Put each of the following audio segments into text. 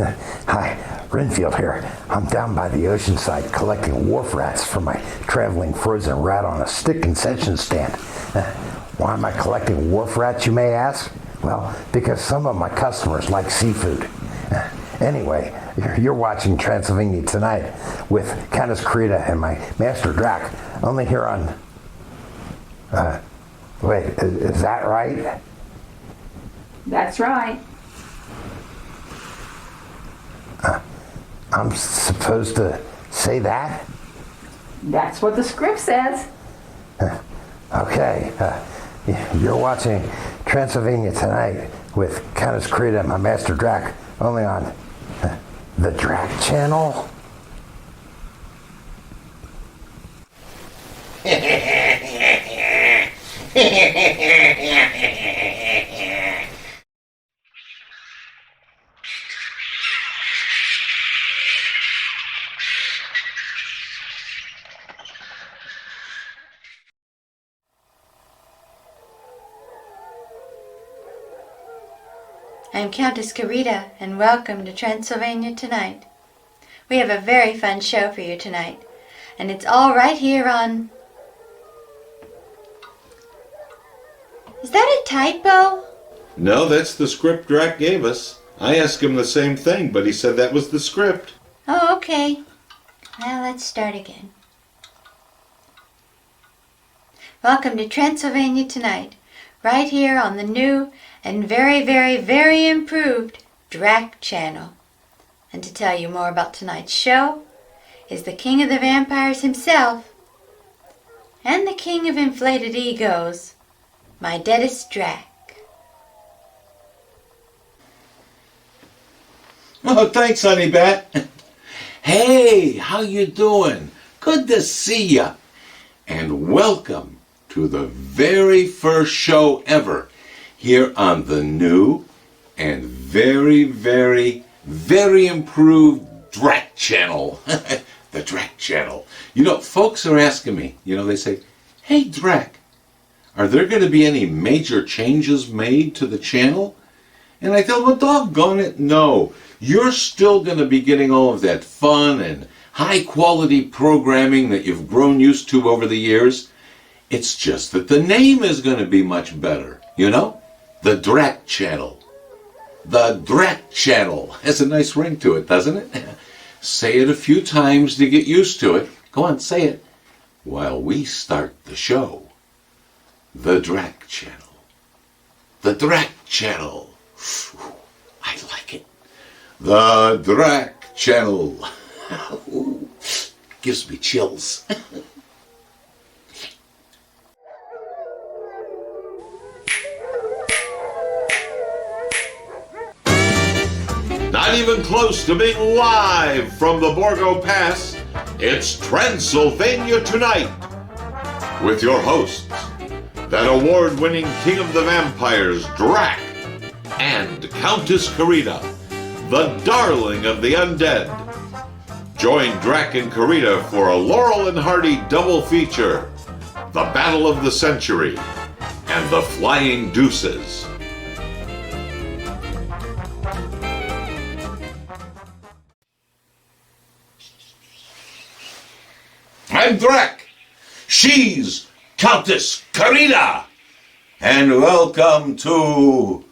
Hi, Renfield here. I'm down by the ocean side collecting wharf rats for my traveling frozen rat on a stick concession stand. Why am I collecting wharf rats, you may ask? Well, because some of my customers like seafood. Anyway, you're watching Transylvania Tonight with Countess Carita and my master Drac, only here on... wait, is that right? That's right. I'm supposed to say that? That's what the script says. Okay, you're watching Transylvania Tonight with Countess Carita and my master Drac, only on the Drac channel. I'm Countess Carita, and welcome to Transylvania Tonight. We have a very fun show for you tonight, and it's all right here on... Is that a typo? No, that's the script Drac gave us. I asked him the same thing, but he said that was the script. Oh, okay. Well, let's start again. Welcome to Transylvania Tonight, right here on the new and very, very, very improved Drac channel. And to tell you more about tonight's show is the King of the Vampires himself and the King of Inflated Egos, my deadest Drac. Oh, thanks, honey bat. Hey, how you doing? Good to see ya. And welcome to the very first show ever here on the new and very, very, very improved Drac channel. The Drac channel. You know, folks are asking me, they say, hey, Drac, are there going to be any major changes made to the channel? And I tell them, well, doggone it, no. You're still going to be getting all of that fun and high-quality programming that you've grown used to over the years. It's just that the name is going to be much better, The Drac channel. The Drac channel has a nice ring to it, doesn't it? Say it a few times to get used to it. Go on, say it. While we start the show. The Drac channel. The Drac channel. I like it. The Drac channel. Gives me chills. Not even close to being live from the Borgo Pass, it's Transylvania Tonight with your hosts, that award-winning King of the Vampires, Drac, and Countess Carita, the darling of the undead. Join Drac and Carita for a Laurel and Hardy double feature, The Battle of the Century and The Flying Deuces. I'm Drac. She's Countess Carita. And welcome to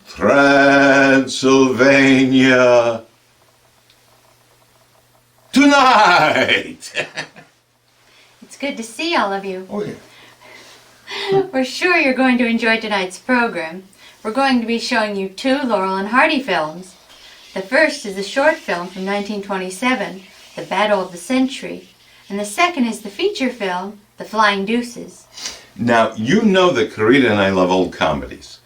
Transylvania Tonight. It's good to see all of you. Oh, yeah. We're sure you're going to enjoy tonight's program. We're going to be showing you 2 Laurel and Hardy films. The first is a short film from 1927, The Battle of the Century, and the second is the feature film, The Flying Deuces. Now, you know that Carita and I love old comedies.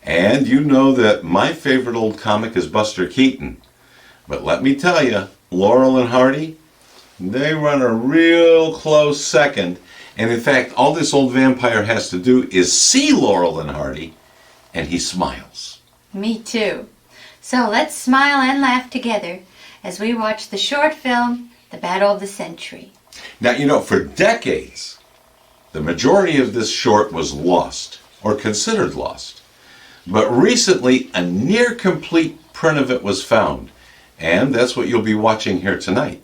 And you know that my favorite old comic is Buster Keaton. But let me tell you, Laurel and Hardy, they run a real close second. And in fact, all this old vampire has to do is see Laurel and Hardy, and he smiles. Me too. So let's smile and laugh together as we watch the short film, The Battle of the Century. Now, for decades, the majority of this short was lost, or considered lost. But recently, a near-complete print of it was found. And that's what you'll be watching here tonight.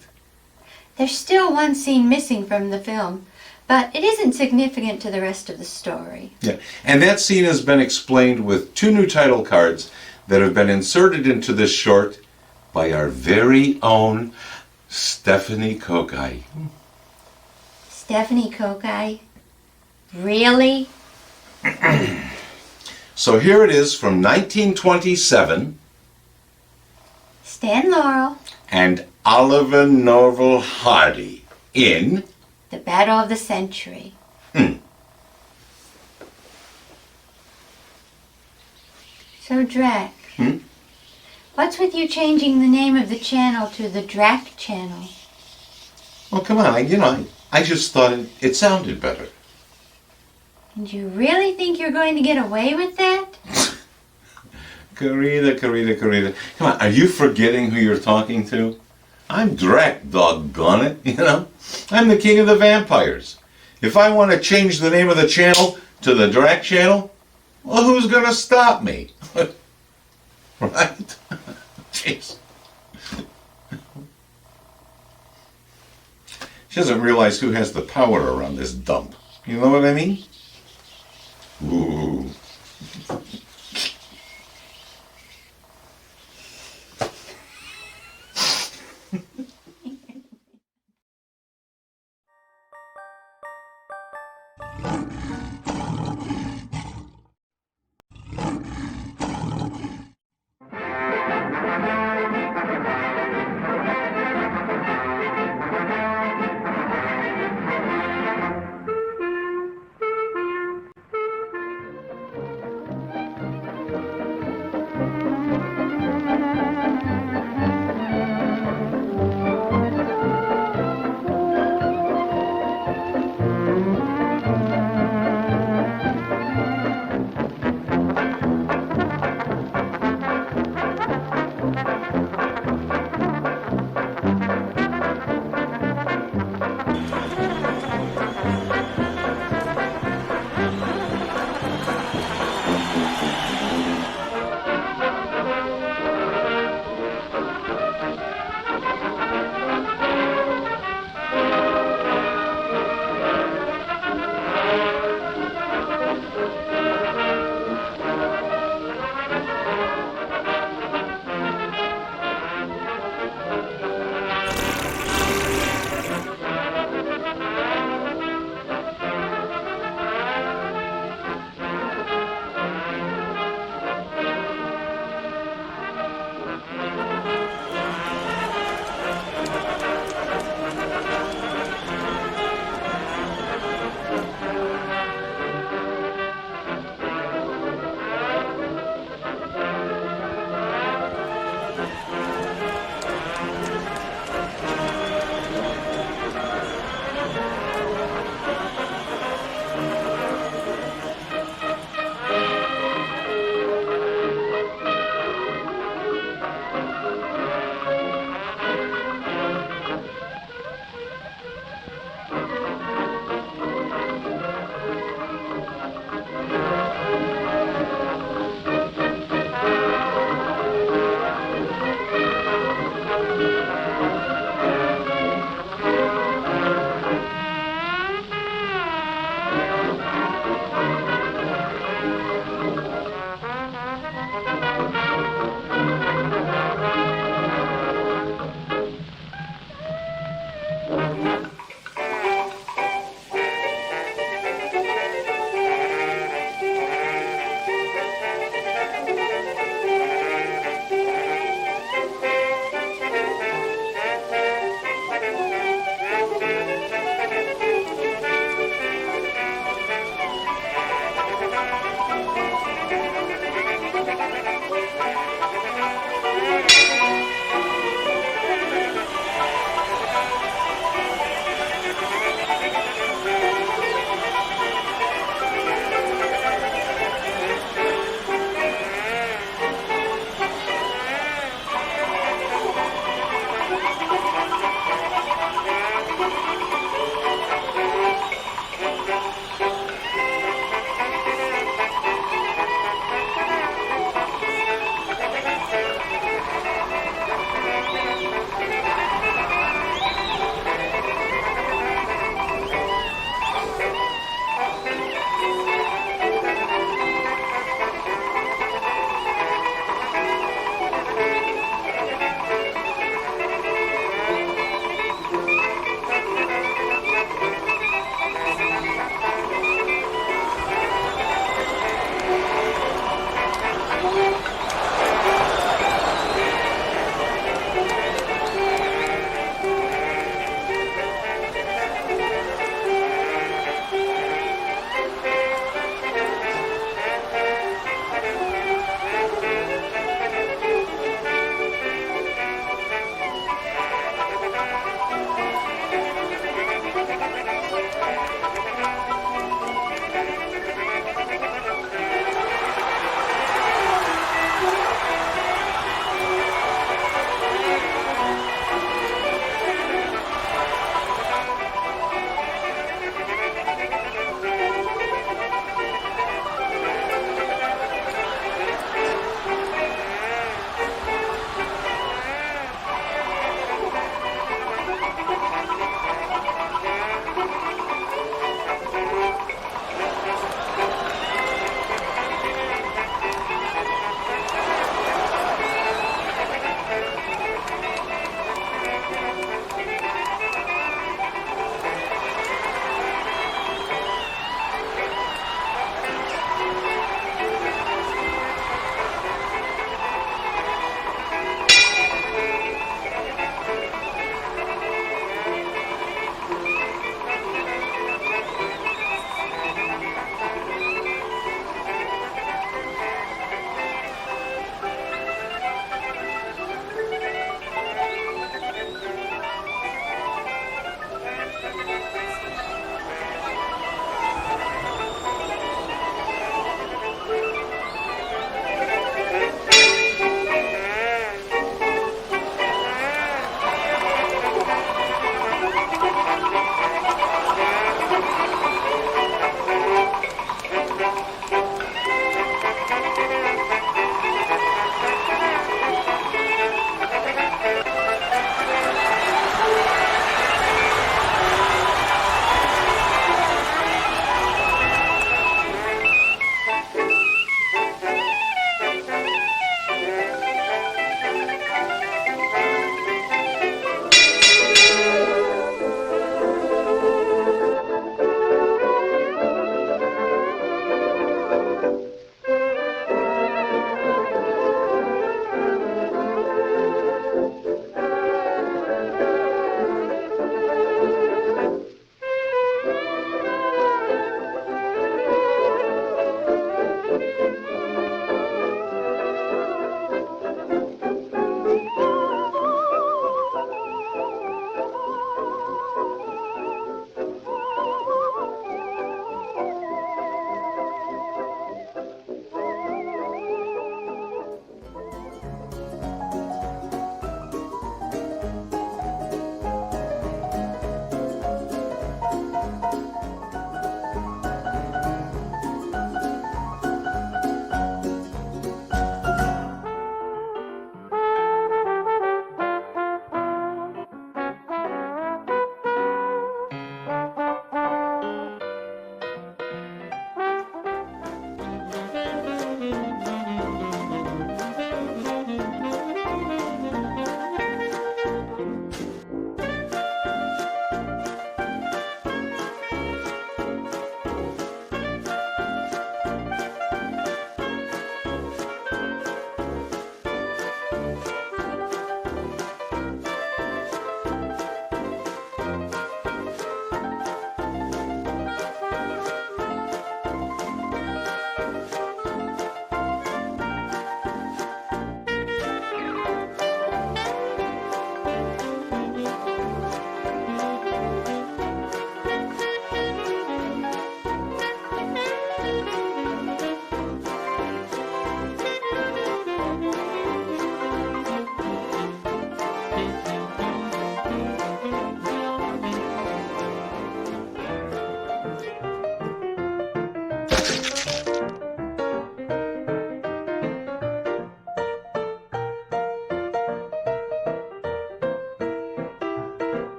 There's still one scene missing from the film, but it isn't significant to the rest of the story. Yeah, and that scene has been explained with 2 new title cards that have been inserted into this short by our very own Stephanie Kokai. Stephanie Kokai? Really? So here it is from 1927. Stan Laurel, And Oliver Norval Hardy in... The Battle of the Century. So, Drac, what's with you changing the name of the channel to the Drac channel? Well, come on, I just thought it sounded better. And you really think you're going to get away with that? Carita. Come on, are you forgetting who you're talking to? I'm Drac, doggone it, I'm the king of the vampires. If I want to change the name of the channel to the Drac channel, well, who's going to stop me? Right? Jeez. She doesn't realize who has the power around this dump. You know what I mean? Ooh.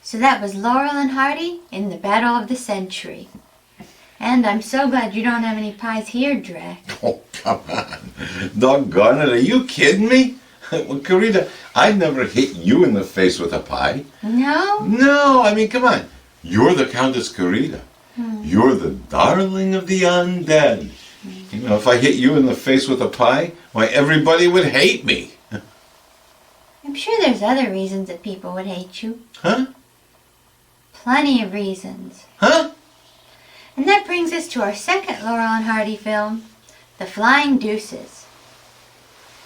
So that was Laurel and Hardy in the Battle of the Century. And I'm so glad you don't have any pies here, Drac. Oh, come on. Doggone it, are you kidding me? Well, Carita, I'd never hit you in the face with a pie. No? No, I mean, come on. You're the Countess Carita. You're the darling of the undead. You know, if I hit you in the face with a pie, why, everybody would hate me. I'm sure there's other reasons that people would hate you. Huh? Plenty of reasons. Huh? And that brings us to our second Laurel and Hardy film, The Flying Deuces.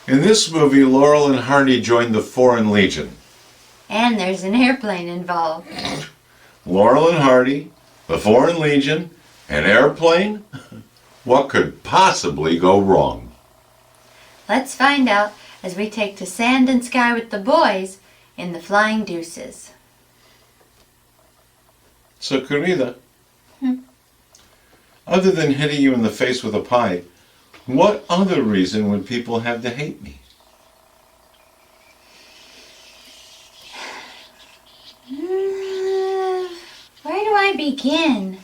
In this movie, Laurel and Hardy joined the Foreign Legion. And there's an airplane involved. Laurel and Hardy, the Foreign Legion, an airplane? What could possibly go wrong? Let's find out as we take to Sand and Sky with the boys in The Flying Deuces. So, Carita, other than hitting you in the face with a pie, what other reason would people have to hate me? Where do I begin?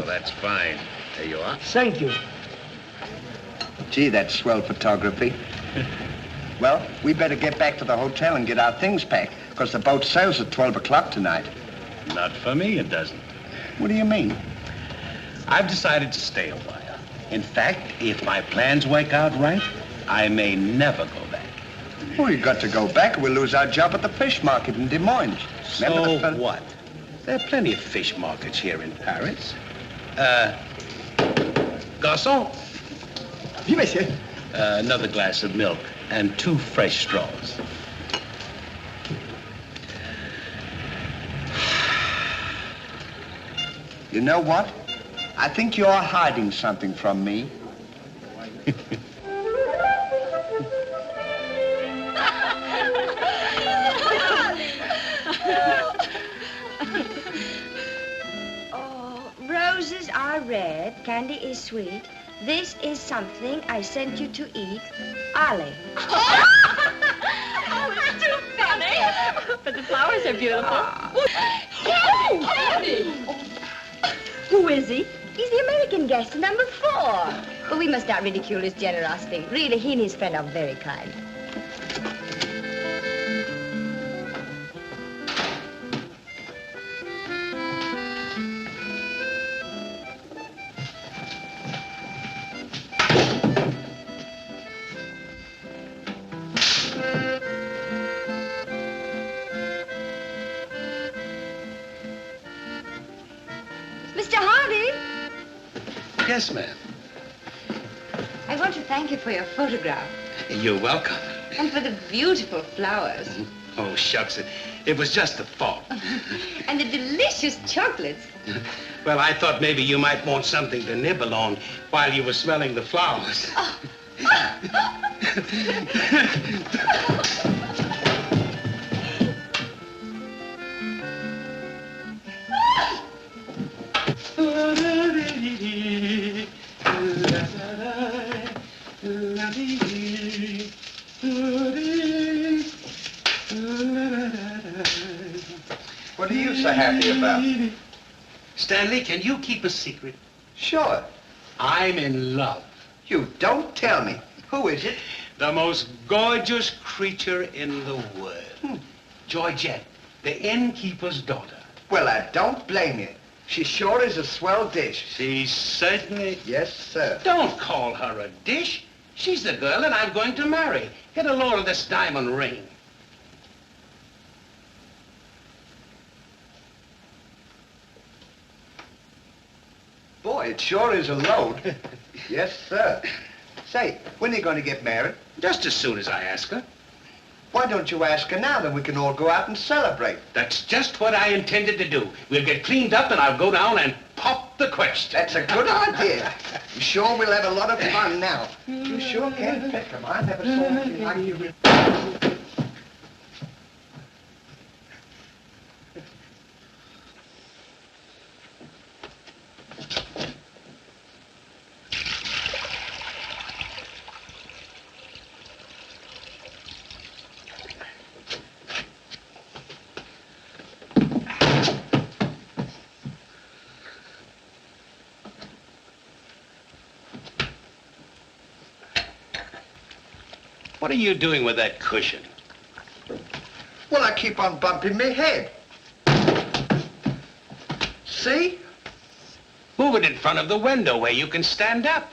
That's fine. There you are. Thank you. Gee, that's swell photography. Well, we better get back to the hotel and get our things packed, because the boat sails at 12 o'clock tonight. Not for me, it doesn't. What do you mean? I've decided to stay a while. In fact, if my plans work out right, I may never go back. Well, you got to go back or we'll lose our job at the fish market in Des Moines. Remember the So fel- what? There are plenty of fish markets here in Paris. Garçon, Oui, monsieur. another glass of milk and 2 fresh straws. You know what? I think you're hiding something from me. Oh, roses are red, candy is sweet. This is something I sent you to eat. Ollie. Oh, it's too funny. But the flowers are beautiful. Candy! Candy! Who is he? He's the American guest, number 4. Well, we must not ridicule his generosity. Really, he and his friend are very kind. Yes, ma'am. I want to thank you for your photograph You're welcome. and for the beautiful flowers Oh, shucks. It was just a thought. and the delicious chocolates. Well, I thought maybe you might want something to nibble on while you were smelling the flowers. What are you so happy about? Stanley, can you keep a secret? Sure. I'm in love. You don't tell me. Who is it? The most gorgeous creature in the world. Georgette, the innkeeper's daughter. Well, I don't blame you. She sure is a swell dish. She certainly... Yes, sir. Don't call her a dish. She's the girl that I'm going to marry. Get a load of this diamond ring. Boy, it sure is a load. Yes, sir. Say, when are you going to get married? Just as soon as I ask her. Why don't you ask her now, then we can all go out and celebrate? That's just what I intended to do. We'll get cleaned up and I'll go down and pop the question. That's a good idea. You sure we'll have a lot of fun now. You sure can pick 'em. I never saw anything like you. What are you doing with that cushion? Well, I keep on bumping my head. See? Move it in front of the window where you can stand up.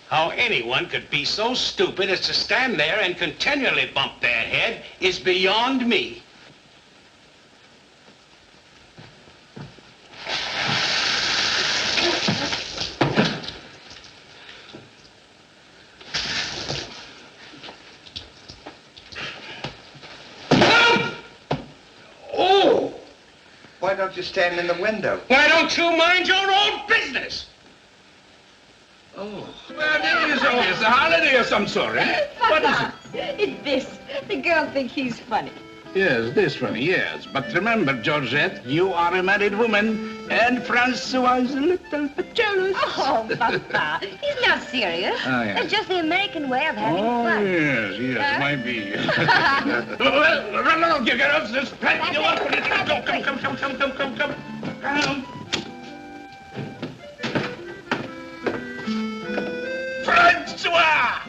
How anyone could be so stupid as to stand there and continually bump their head is beyond me. Oh! Why don't you stand in the window? Why don't you mind your own business? Oh. Well, it is always a holiday of some sort, eh? What is it? It's this. The girl thinks he's funny. Yes, this funny, yes. But remember, Georgette, you are a married woman, and Francois is a little bit jealous. Oh, Papa, he's not serious. Oh, yeah. It's just the American way of having fun. Yes, might be. Well, run along, you girls. There's plenty of work for you to do. Come. Francois!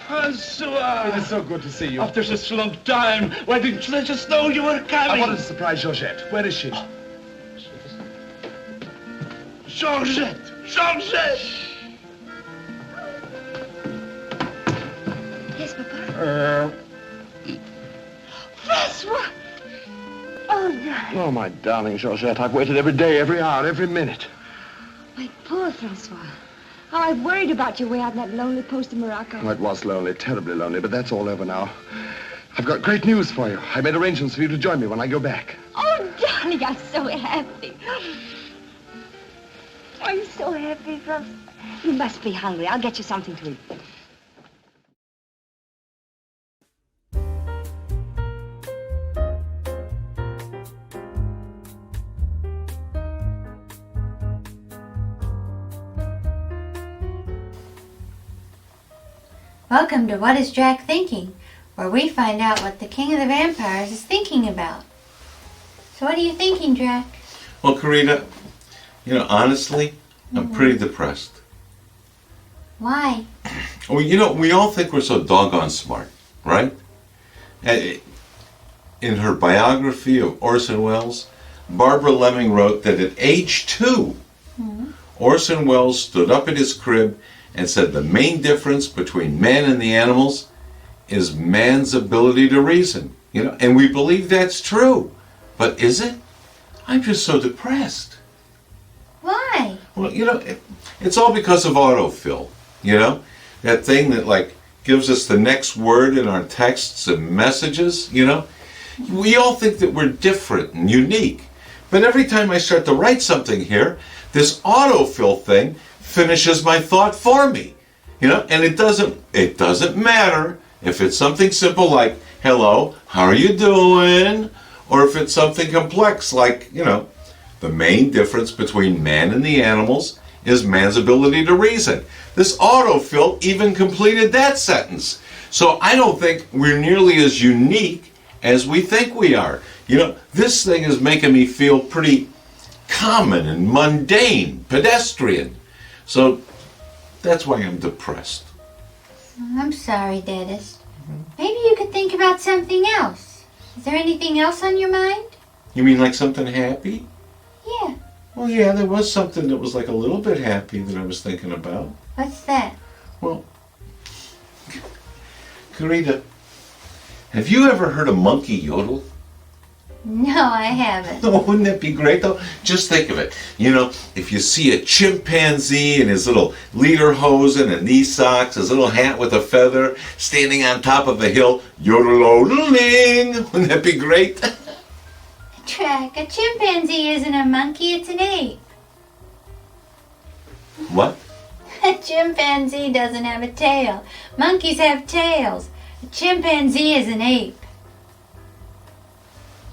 Francois! It is so good to see you. After such a long time, why didn't you let us know you were coming? I wanted to surprise Georgette. Where is she? Georgette! Georgette! Yes, Papa? Francois! Oh, no. Oh, my darling Georgette, I've waited every day, every hour, every minute. My poor Francois. How I worried about you way out in that lonely post in Morocco. Oh, it was lonely, terribly lonely, but that's all over now. I've got great news for you. I made arrangements for you to join me when I go back. Oh, darling, I'm so happy. I'm so happy, Francois. You must be hungry. I'll get you something to eat. Welcome to What is Drac Thinking, where we find out what the King of the Vampires is thinking about. So what are you thinking, Drac? Well, Carita, honestly, I'm pretty depressed. Why? Well, we all think we're so doggone smart, right? In her biography of Orson Welles, Barbara Lemming wrote that at age 2, Orson Welles stood up at his crib and said the main difference between man and the animals is man's ability to reason. And we believe that's true. But is it? I'm just so depressed. Why? Well, it's all because of autofill. That thing that gives us the next word in our texts and messages. We all think that we're different and unique. But every time I start to write something here, this autofill thing finishes my thought for me. And it doesn't matter if it's something simple like, hello, how are you doing? Or if it's something complex like, the main difference between man and the animals is man's ability to reason. This autofill even completed that sentence. So I don't think we're nearly as unique as we think we are. This thing is making me feel pretty common and mundane, pedestrian. So that's why I'm depressed. I'm sorry, Deuces. Maybe you could think about something else. Is there anything else on your mind? You mean like something happy? Yeah. Well, yeah, there was something that was a little bit happy that I was thinking about. What's that? Well, Carita, have you ever heard a monkey yodel? No, I haven't. Oh, wouldn't that be great, though? Just think of it. If you see a chimpanzee in his little lederhosen and knee socks, his little hat with a feather, standing on top of a hill, yodel-odeling. Wouldn't that be great? Drac, a chimpanzee isn't a monkey, it's an ape. What? A chimpanzee doesn't have a tail. Monkeys have tails. A chimpanzee is an ape.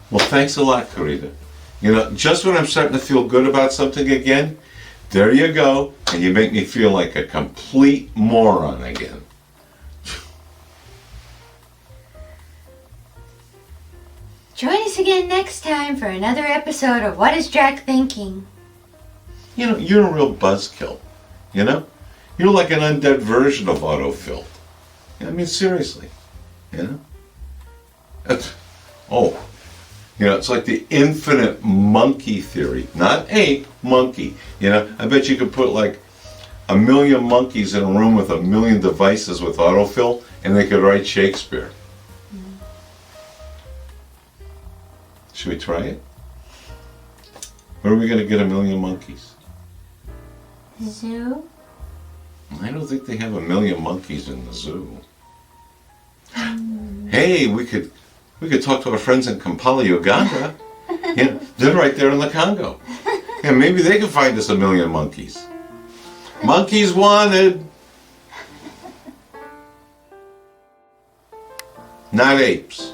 Well, thanks a lot, Carita. Just when I'm starting to feel good about something again, there you go, and you make me feel like a complete moron again. Join us again next time for another episode of What is Drac Thinking? You're a real buzzkill. You're like an undead version of autofill. I mean, seriously. It's like the infinite monkey theory. Not ape, monkey. I bet you could put 1 million monkeys in a room with 1 million devices with autofill, and they could write Shakespeare. Should we try it? Where are we going to get 1 million monkeys? Zoo? I don't think they have 1 million monkeys in the zoo. Hey, we could talk to our friends in Kampala, Uganda. They're right there in the Congo. Maybe they can find us 1 million monkeys. Monkeys wanted. Not apes.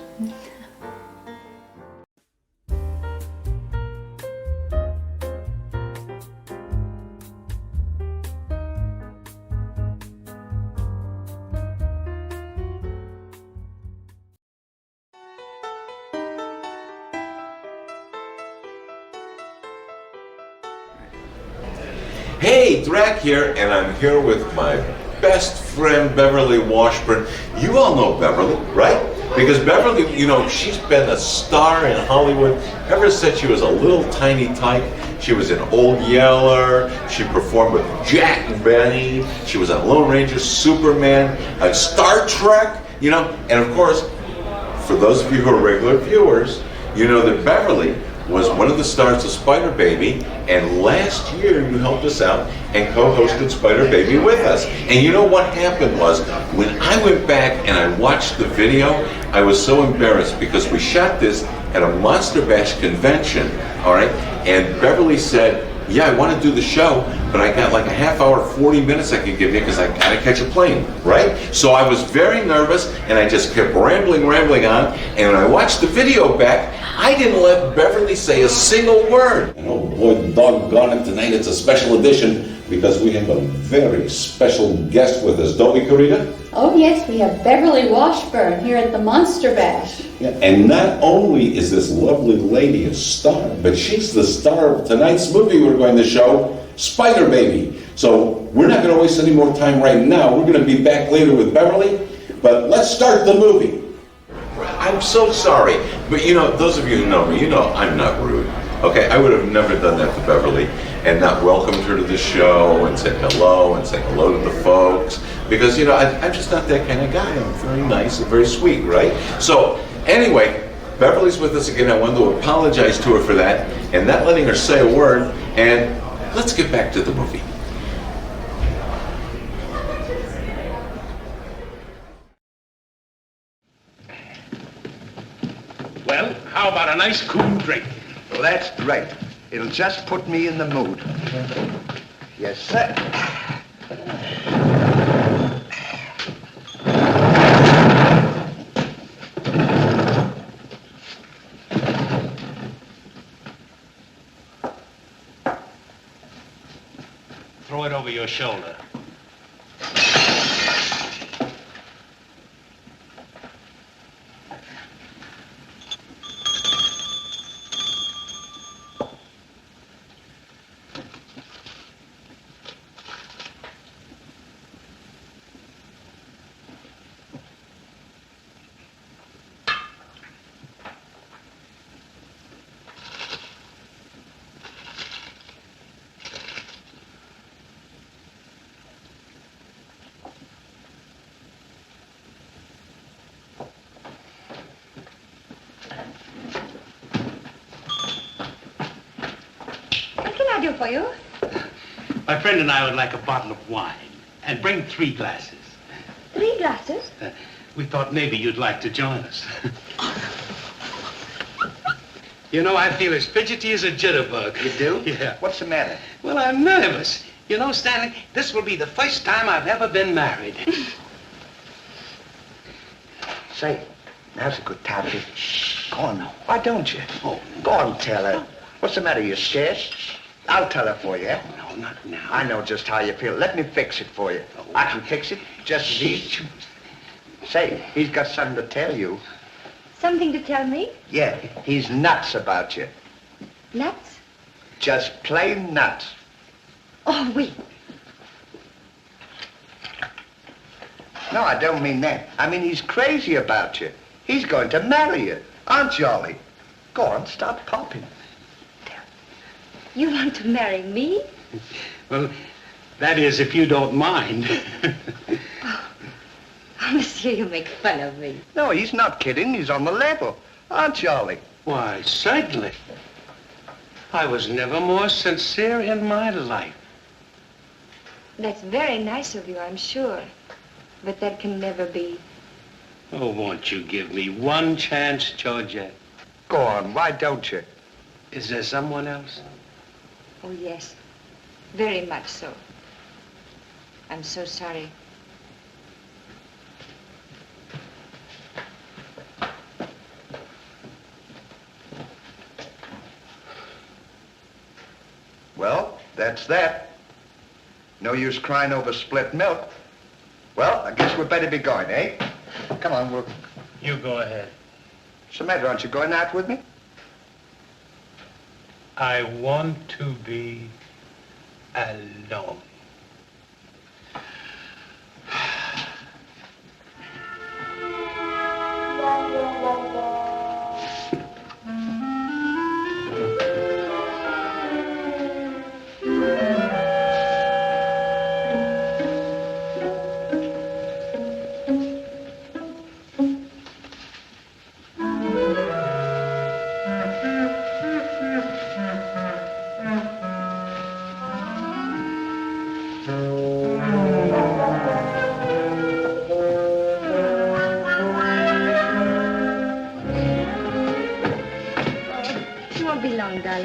Hey, Drac here, and I'm here with my best friend, Beverly Washburn. You all know Beverly, right? Because Beverly, she's been a star in Hollywood ever since she was a little tiny tyke. She was in Old Yeller, she performed with Jack and Benny, she was on Lone Ranger, Superman, Star Trek, and of course, for those of you who are regular viewers, you know that Beverly was one of the stars of Spider Baby, and last year you helped us out and co-hosted Spider Baby with us. And you know what happened was, when I went back and I watched the video, I was so embarrassed because we shot this at a Monster Bash convention, all right? And Beverly said, yeah, I want to do the show, but I got a half hour, 40 minutes I could give you because I gotta catch a plane, right? So I was very nervous, and I just kept rambling on, and when I watched the video back, I didn't let Beverly say a single word. And oh boy, doggone it, tonight it's a special edition. because we have a very special guest with us, don't we, Carita? Oh yes, we have Beverly Washburn here at the Monster Bash. Yeah, and not only is this lovely lady a star, but she's the star of tonight's movie we're going to show, Spider Baby. So we're not going to waste any more time right now. We're going to be back later with Beverly, but let's start the movie. I'm so sorry, but you know, those of you who know me, you know I'm not rude. Okay, I would have never done that to Beverly and not welcomed her to the show and said hello and say hello to the folks, because, you know, I'm just not that kind of guy. I'm very nice and very sweet, right? So, anyway, Beverly's with us again. I wanted to apologize to her for that and not letting her say a word, and let's get back to the movie. Well, how about a nice cool drink? Well, that's great. It'll just put me in the mood. Yes, sir. Throw it over your shoulder. Do for you? My friend and I would like a bottle of wine, and bring 3 glasses. 3 glasses? We thought maybe you'd like to join us. You know, I feel as fidgety as a jitterbug. You do? Yeah. What's the matter? Well, I'm nervous. You know, Stanley, this will be the first time I've ever been married. Say, now's a good time to... Go on now. Why don't you? Oh, go on, tell her. What's the matter? You scared? I'll tell her for you. No, not now. I know just how you feel. Let me fix it for you. I can fix it just as easy. Say, he's got something to tell you. Something to tell me? Yeah, he's nuts about you. Nuts? Just plain nuts. Oh, oui. No, I don't mean that. I mean he's crazy about you. He's going to marry you. Aren't you, Ollie? Go on, stop popping. You want to marry me? Well, that is, if you don't mind. Oh, monsieur, you make fun of me. No, he's not kidding. He's on the level. Aren't you, Ollie? Why, certainly. I was never more sincere in my life. That's very nice of you, I'm sure. But that can never be. Oh, won't you give me one chance, Georgette? Go on, why don't you? Is there someone else? Oh, yes. Very much so. I'm so sorry. Well, that's that. No use crying over split milk. Well, I guess we'd better be going, eh? Come on, we'll... You go ahead. What's the matter? Aren't you going out with me? I want to be alone.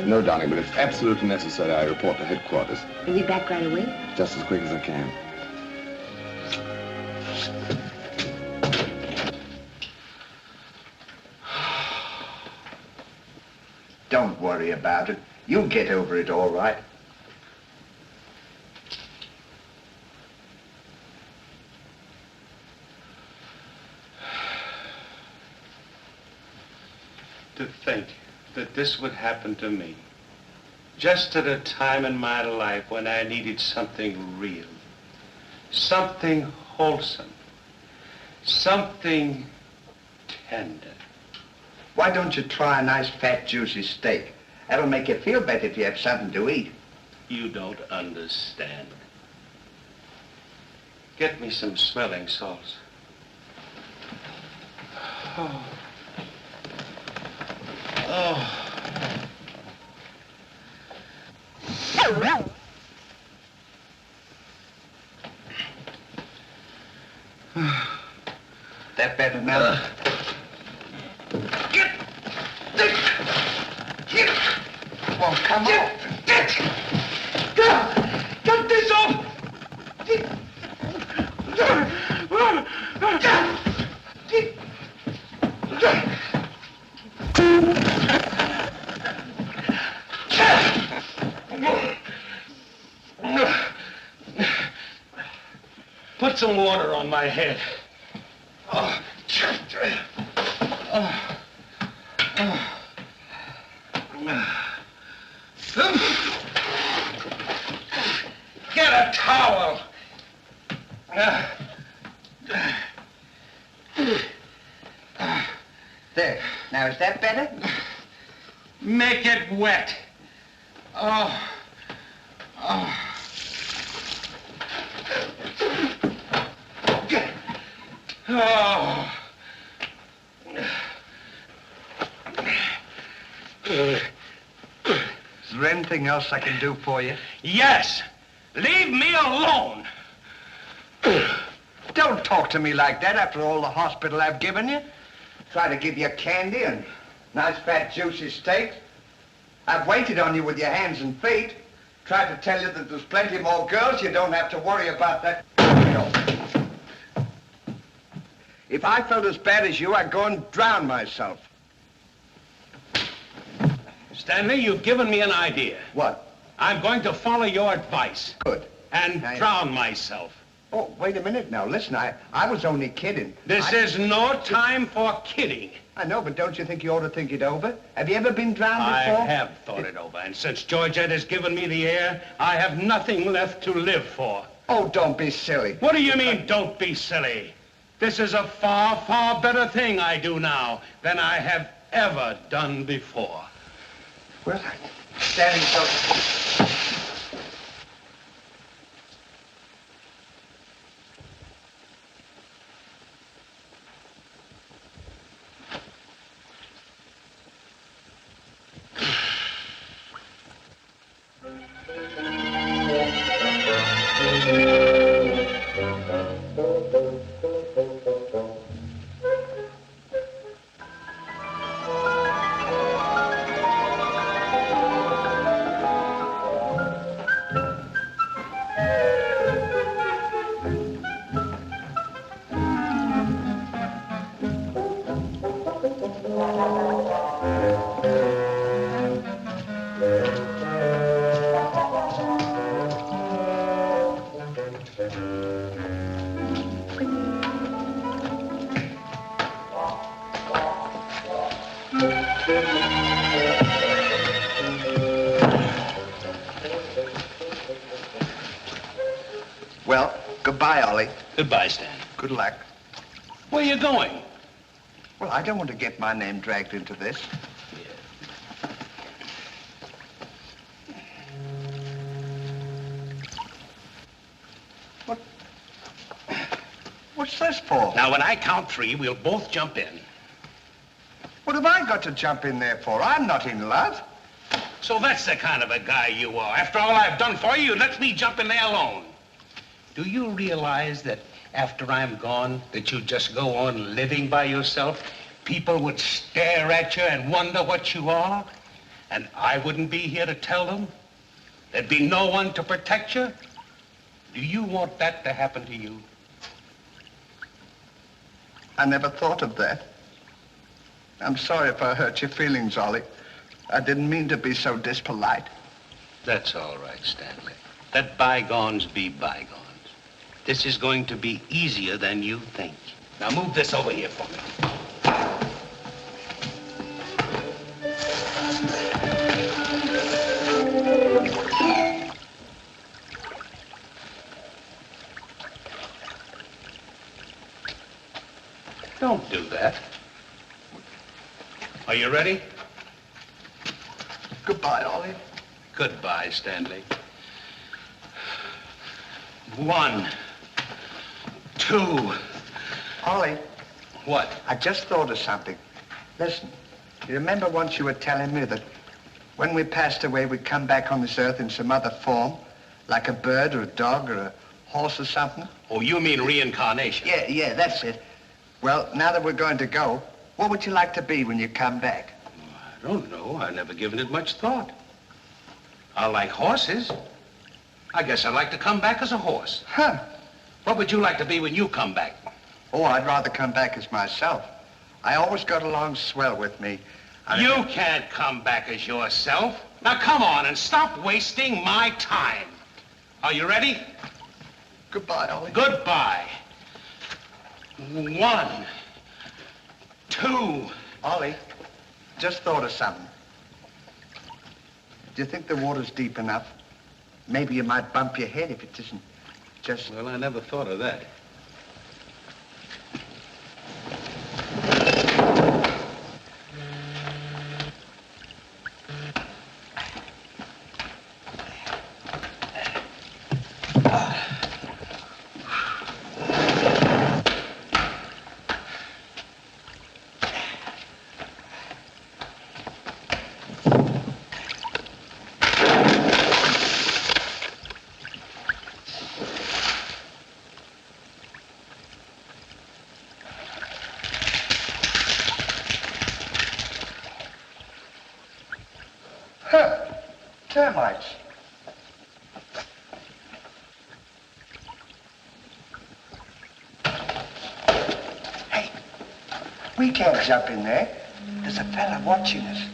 No, darling, but it's absolutely necessary I report to headquarters. You'll be back right away? Just as quick as I can. Don't worry about it. You'll get over it all right. this would happen to me. Just at a time in my life when I needed something real, something wholesome, something tender. Why don't you try a nice, fat, juicy steak? That'll make you feel better if you have something to eat. You don't understand. Get me some smelling salts. Oh. Oh. That better now? Well, come on. Get this off! Put some water on my head. Oh. Get a towel. There. Now, is that better? Make it wet. Oh. Oh. Oh. Is there anything else I can do for you? Yes. Leave me alone. Don't talk to me like that after all the hospital I've given you. Try to give you candy and nice fat juicy steak. I've waited on you with your hands and feet. Tried to tell you that there's plenty more girls. You don't have to worry about that. If I felt as bad as you, I'd go and drown myself. Stanley, you've given me an idea. What? I'm going to follow your advice. Good. And drown myself. Oh, wait a minute now. Listen, I was only kidding. This is no time for kidding. I know, but don't you think you ought to think it over? Have you ever been drowned before? I have thought it over, and since Georgette has given me the air, I have nothing left to live for. Oh, don't be silly. What do you mean, don't be silly? This is a far, far better thing I do now than I have ever done before. Well, standing so... Well, goodbye, Ollie. Goodbye, Stan. Good luck. Where are you going? Well, I don't want to get my name dragged into this. What's this for? Now, when I count 3, we'll both jump in. What have I got to jump in there for? I'm not in love. So that's the kind of a guy you are. After all I've done for you, you let me jump in there alone. Do you realize that after I'm gone, that you just go on living by yourself? People would stare at you and wonder what you are, and I wouldn't be here to tell them. There'd be no one to protect you. Do you want that to happen to you? I never thought of that. I'm sorry if I hurt your feelings, Ollie. I didn't mean to be so dispolite. That's all right, Stanley. Let bygones be bygones. This is going to be easier than you think. Now move this over here for me. that. Are you ready? Goodbye, Ollie. Goodbye, Stanley. 1, 2. Ollie, What? I just thought of something. Listen, you remember once you were telling me that when we passed away, we'd come back on this earth in some other form, like a bird or a dog or a horse or something? Oh, you mean reincarnation? Yeah, that's it. Well, now that we're going to go, what would you like to be when you come back? I don't know. I've never given it much thought. I like horses. I guess I'd like to come back as a horse. Huh. What would you like to be when you come back? Oh, I'd rather come back as myself. I always got along swell with me. You can't come back as yourself. Now come on and stop wasting my time. Are you ready? Goodbye, Ollie. Goodbye. 1, 2. Ollie, just thought of something. Do you think the water's deep enough? Maybe you might bump your head if it isn't just... Well, I never thought of that. Termites. Hey, we can't jump in there. There's a fella watching us.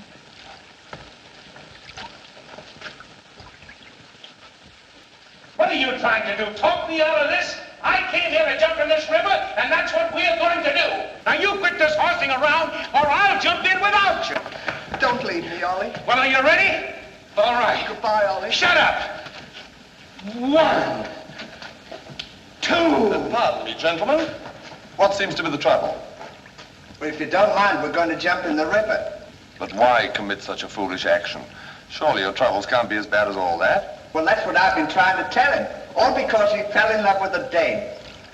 What are you trying to do? Talk me out of this? I came here to jump in this river, and that's what we're going to do. Now you quit this horsing around, or I'll jump in without you. Don't leave me, Ollie. Well, are you ready? All right. Goodbye, Ollie. Shut up. 1, 2. Pardon me, gentlemen. What seems to be the trouble? Well, if you don't mind, we're going to jump in the river. But why commit such a foolish action? Surely your troubles can't be as bad as all that. Well, that's what I've been trying to tell him. All because he fell in love with a dame.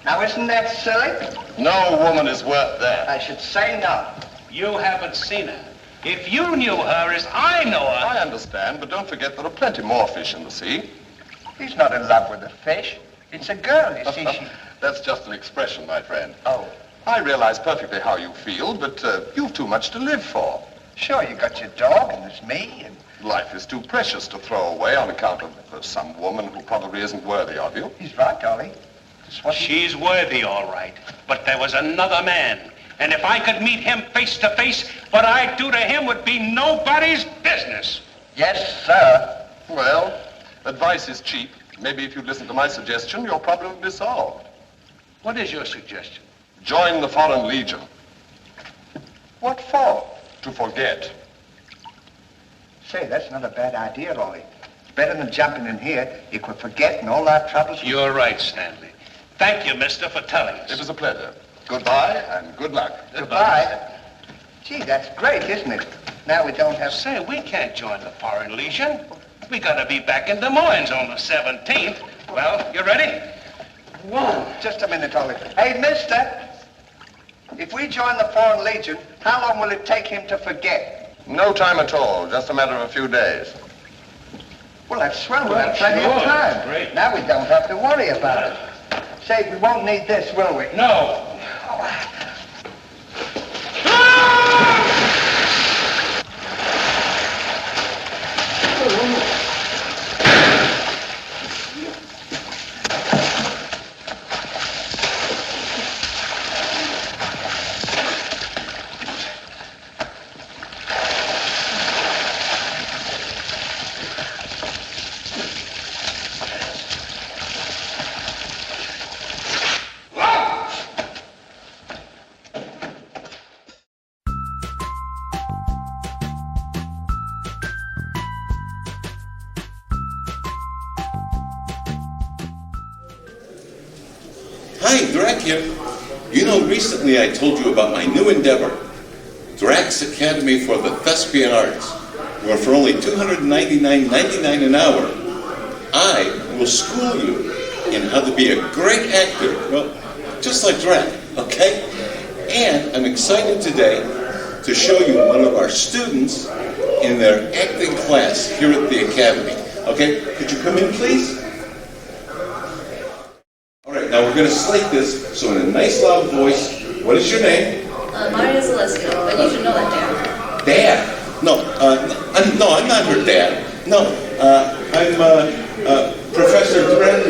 Now, isn't that silly? No woman is worth that. I should say not. You haven't seen her. If you knew her as I know her... I understand, but don't forget there are plenty more fish in the sea. He's not in love with a fish. It's a girl, you see. That's just an expression, my friend. Oh. I realize perfectly how you feel, but you've too much to live for. Sure, you got your dog, and there's me, and... Life is too precious to throw away on account of some woman who probably isn't worthy of you. He's right, Ollie. She's worthy, all right. But there was another man. And if I could meet him face to face, what I'd do to him would be nobody's business. Yes, sir. Well, advice is cheap. Maybe if you'd listen to my suggestion, your problem would be solved. What is your suggestion? Join the Foreign Legion. What for? To forget. Say, that's not a bad idea, Ollie. It's better than jumping in here. You could forget and all our troubles. You're right, Stanley. Thank you, mister, for telling us. It was a pleasure. Goodbye and good luck. Goodbye. Gee, that's great, isn't it? Now we don't have... Say, we can't join the Foreign Legion. We gotta be back in Des Moines on the 17th. Well, you ready? 1. Just a minute, Ollie. Hey, mister. If we join the Foreign Legion, how long will it take him to forget? No time at all. Just a matter of a few days. Well, that's swell. We'll have plenty of time. Great. Now we don't have to worry about it. Say, we won't need this, will we? No. Hi, Drac here. You know, recently I told you about my new endeavor, Drac's Academy for the Thespian Arts, where for only $299.99 an hour, I will school you in how to be a great actor, well, just like Drac, okay? And I'm excited today to show you one of our students in their acting class here at the Academy. Okay, could you come in, please? All right, now we're going to slate this, so in a nice loud voice, what is your name? Maria Zaleska, but you should know that, Dad. Dad? No, I'm not her dad. No, I'm Professor Drac.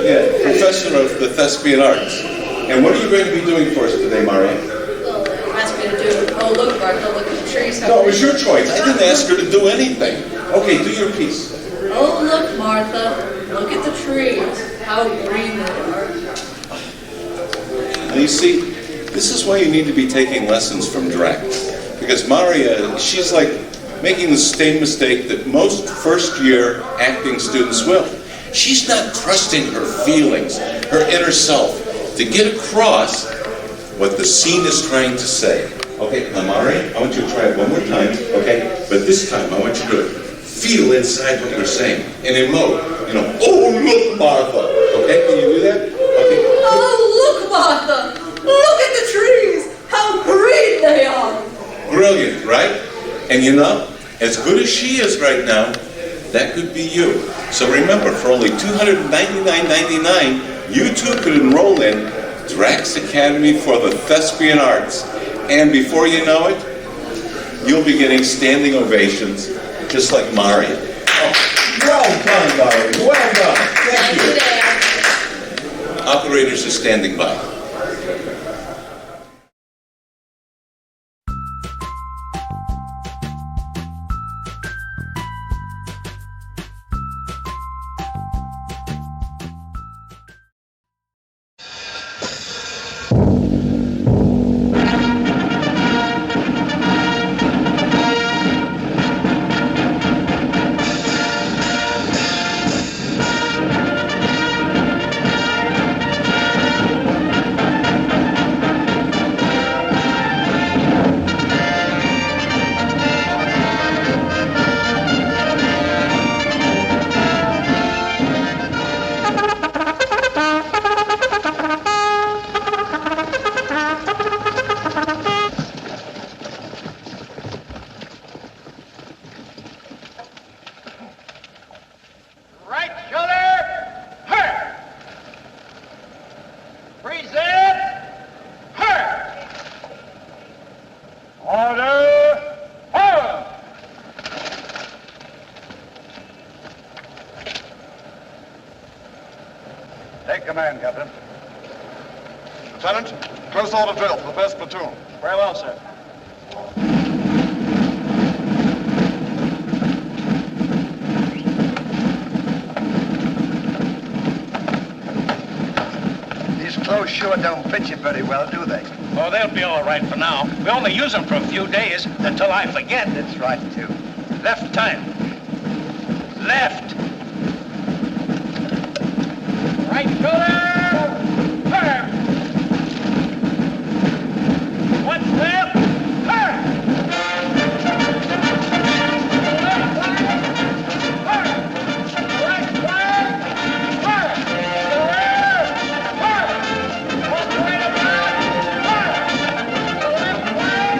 Yeah, Professor of the Thespian Arts. And what are you going to be doing for us today, Maria? Well, asked me to do, oh, look, Martha, look at the trees. No, it was your choice. I didn't ask her to do anything. Okay, do your piece. Oh, look, Martha, look at the trees. How green they are. Now, you see, this is why you need to be taking lessons from Drac. Because Maria, she's like making the same mistake that most first-year acting students will. She's not trusting her feelings, her inner self, to get across what the scene is trying to say. Okay, now Maria, I want you to try it one more time, okay? But this time, I want you to feel inside what you're saying and emote. You know, oh, look, Martha. Okay, can you do that? Okay. Oh, look, Martha, look at the trees. How green they are. Brilliant, right? And you know, as good as she is right now, that could be you. So remember, for only $299.99, you too could enroll in Drac's Academy for the Thespian Arts. And before you know it, you'll be getting standing ovations, just like Maria. Oh, well done, Maria. Well done. Thank you. Operators are standing by. Take command, Captain. Lieutenant, close order drill for the first platoon. Very well, sir. These clothes sure don't fit you very well, do they? Oh, they'll be all right for now. We only use them for a few days until I forget. That's right, too. Left time. Left. Right shoulder. Turn. What's left? Turn. Left flank. Turn. Right flank. Turn. The rear. Turn. What's right about? Turn. The left flank.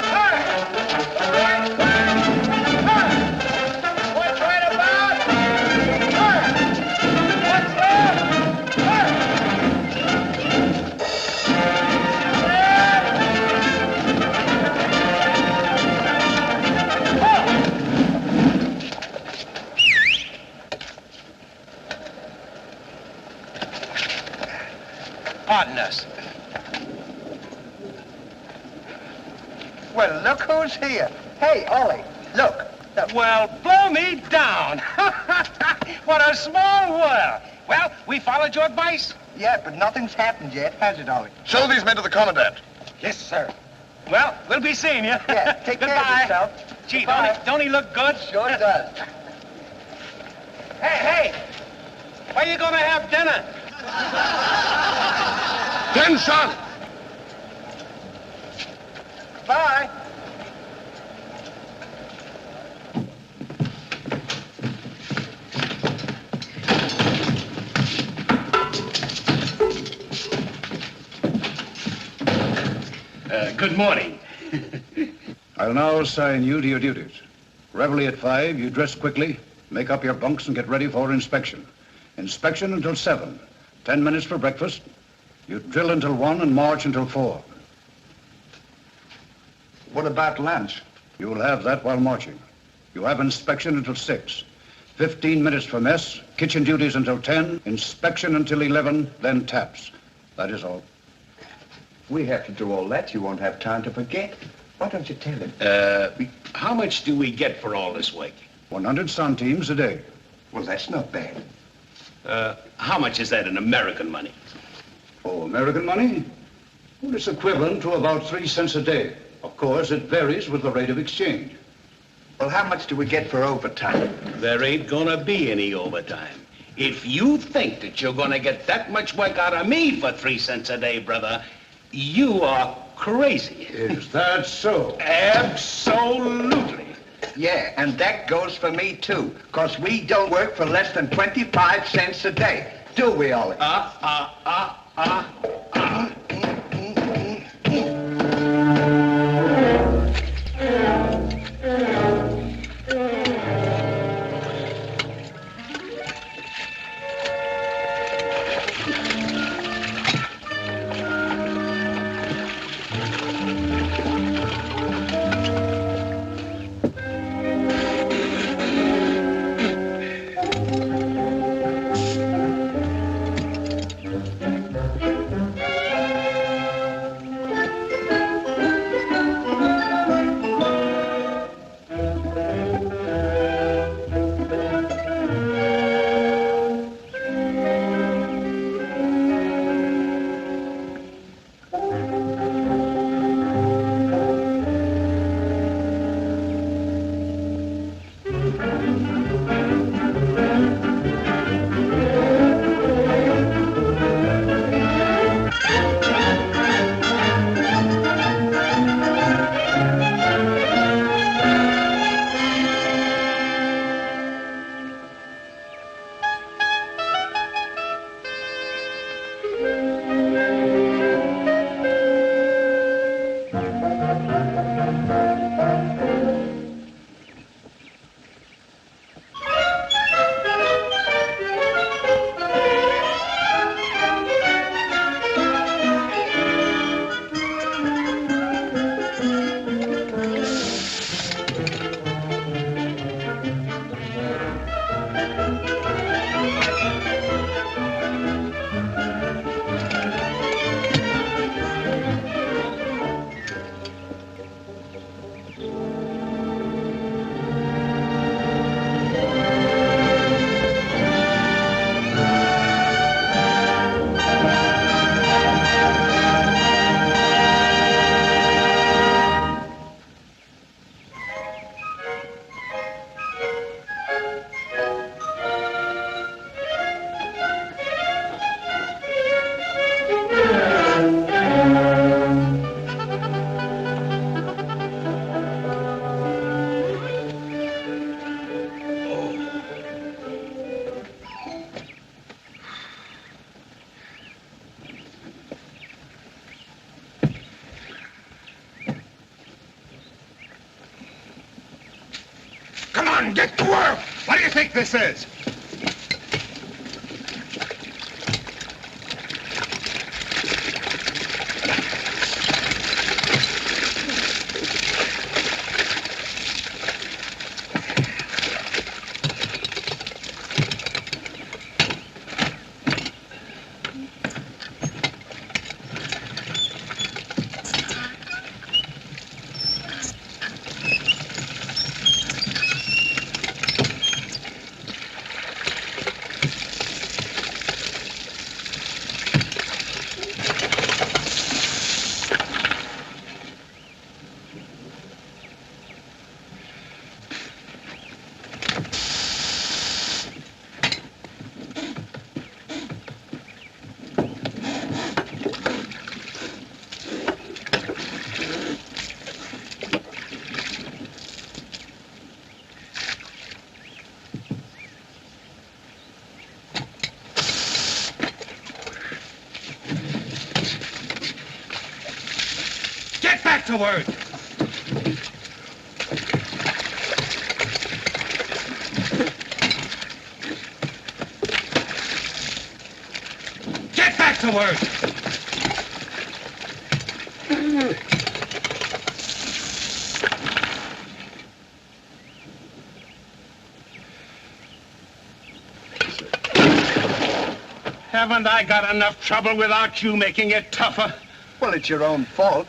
Turn. The right flank. Turn. What's right about? Turn. What's left? Turn. Pardon us. Well, look who's here. Hey, Ollie, look. Well, blow me down. What a small world. Well, we followed your advice. Yeah, but nothing's happened yet, has it, Ollie? Show these men to the commandant. Yes, sir. Well, we'll be seeing you. Yeah, take care of Goodbye. yourself. Gee, Goodbye. don't he look good? Sure does. Hey, where you gonna have dinner? Attention! Bye. Good morning. I'll now assign you to your duties. Reveille at 5, you dress quickly, make up your bunks and get ready for inspection. Inspection until 7. 10 minutes for breakfast. You drill until 1 and march until 4. What about lunch? You'll have that while marching. You have inspection until 6. 15 minutes for mess, kitchen duties until 10, inspection until 11, then taps. That is all. We have to do all that. You won't have time to forget. Why don't you tell him? How much do we get for all this work? 100 centimes a day. Well, that's not bad. How much is that in American money? Oh, American money? Well, it's equivalent to about 3 cents a day. Of course, it varies with the rate of exchange. Well, how much do we get for overtime? There ain't gonna be any overtime. If you think that you're gonna get that much work out of me for 3 cents a day, brother, you are crazy. Is that so? Absolutely. Yeah, and that goes for me, too, because we don't work for less than 25 cents a day. Do we, Ollie? Come on, get to work! What do you think this is? to work. Get back to work. Haven't I got enough trouble without you making it tougher? Well, it's your own fault.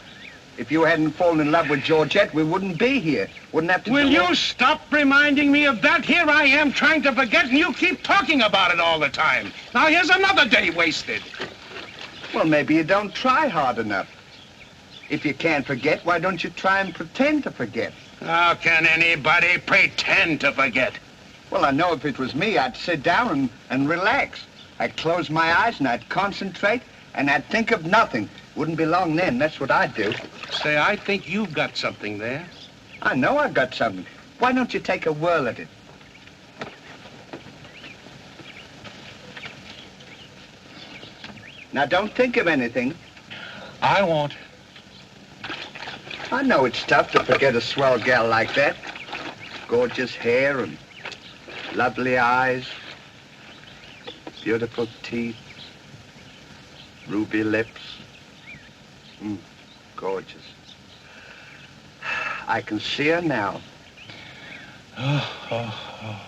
If you hadn't fallen in love with Georgette, we wouldn't be here. Wouldn't have to Will do you all- stop reminding me of that? Here I am trying to forget, and you keep talking about it all the time. Now here's another day wasted. Well, maybe you don't try hard enough. If you can't forget, why don't you try and pretend to forget? How can anybody pretend to forget? Well, I know if it was me, I'd sit down and relax. I'd close my eyes and I'd concentrate and I'd think of nothing. Wouldn't be long then, that's what I'd do. Say, I think you've got something there. I know I've got something. Why don't you take a whirl at it? Now, don't think of anything. I won't. I know it's tough to forget a swell gal like that. Gorgeous hair and lovely eyes, beautiful teeth, ruby lips. Gorgeous. I can see her now. Oh.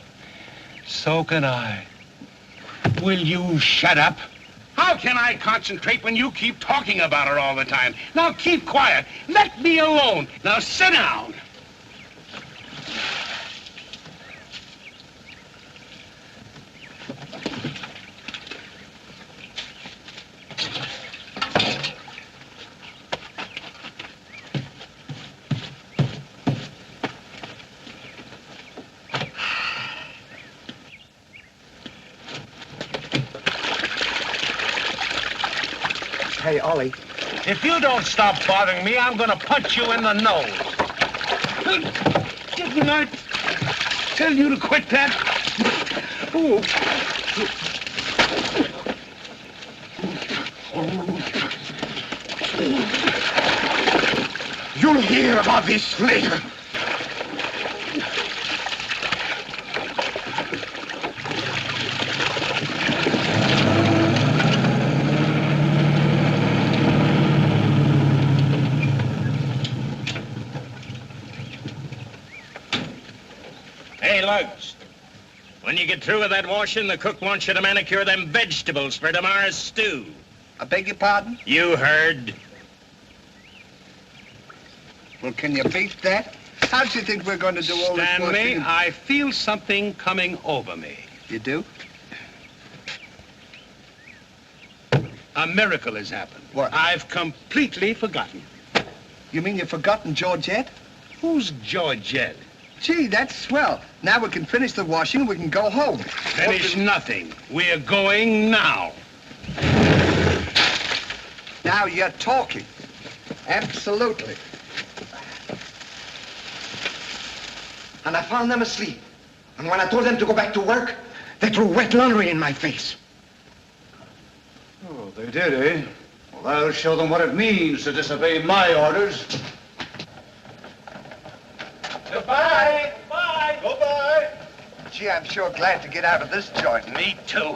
So can I. Will you shut up? How can I concentrate when you keep talking about her all the time? Now keep quiet. Let me alone. Now sit down. Hey, Ollie. If you don't stop bothering me, I'm gonna punch you in the nose. Didn't I tell you to quit that? Ooh. You'll hear about this later. Hey, Lugs. When you get through with that washing, the cook wants you to manicure them vegetables for tomorrow's stew. I beg your pardon? You heard. Well, can you beat that? How do you think we're going to do all this Stanley, washing? I feel something coming over me. You do? A miracle has happened. What? I've completely forgotten. You mean you've forgotten Georgette? Who's Georgette? Gee, that's swell. Now we can finish the washing and we can go home. Finish nothing. We're going now. Now you're talking. Absolutely. And I found them asleep. And when I told them to go back to work, they threw wet laundry in my face. Oh, they did, eh? Well, I'll show them what it means to disobey my orders. Goodbye. Bye. Goodbye. Gee, I'm sure glad to get out of this joint. Me too.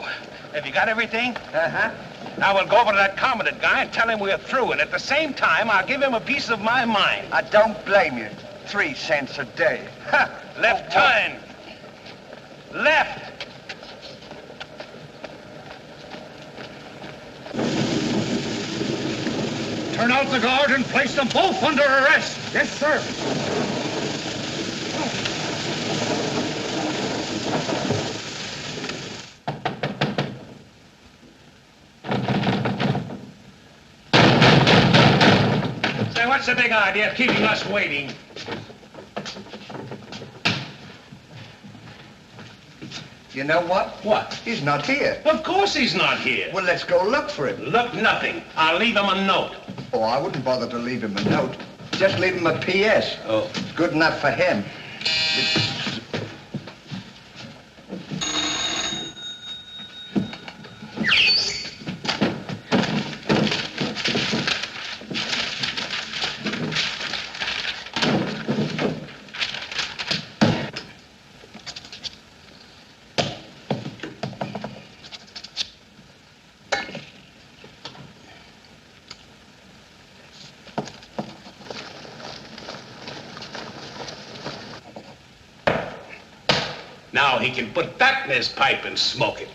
Have you got everything? Uh-huh. Now we'll go over to that Commandant guy and tell him we're through, and at the same time, I'll give him a piece of my mind. I don't blame you. 3 cents a day. Left turn. Left. Turn out the guard and place them both under arrest. Yes, sir. Say, what's the big idea of keeping us waiting? You know what? What? He's not here. Of course he's not here. Well, let's go look for him. Look, nothing. I'll leave him a note. Oh, I wouldn't bother to leave him a note. Just leave him a P.S. Oh. Good enough for him. Now he can put that in his pipe and smoke it.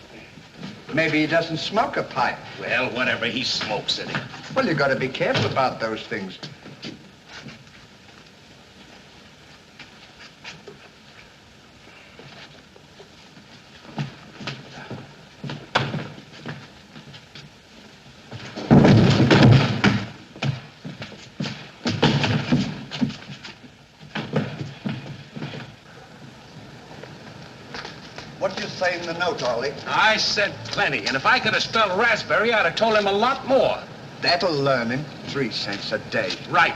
Maybe he doesn't smoke a pipe. Well, whatever, he smokes it. Well, you got to be careful about those things. What do you say in the note, Ollie? I said plenty, and if I could have spelled raspberry, I'd have told him a lot more. That'll learn him. 3 cents a day. Right.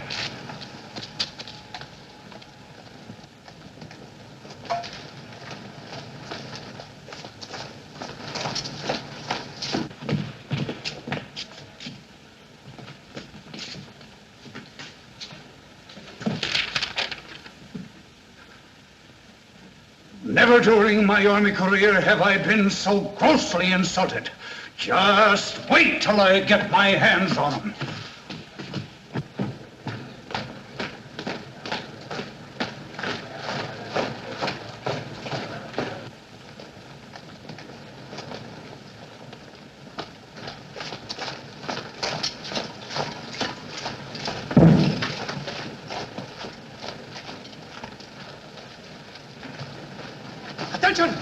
Never during my army career have I been so grossly insulted. Just wait till I get my hands on him. Attention!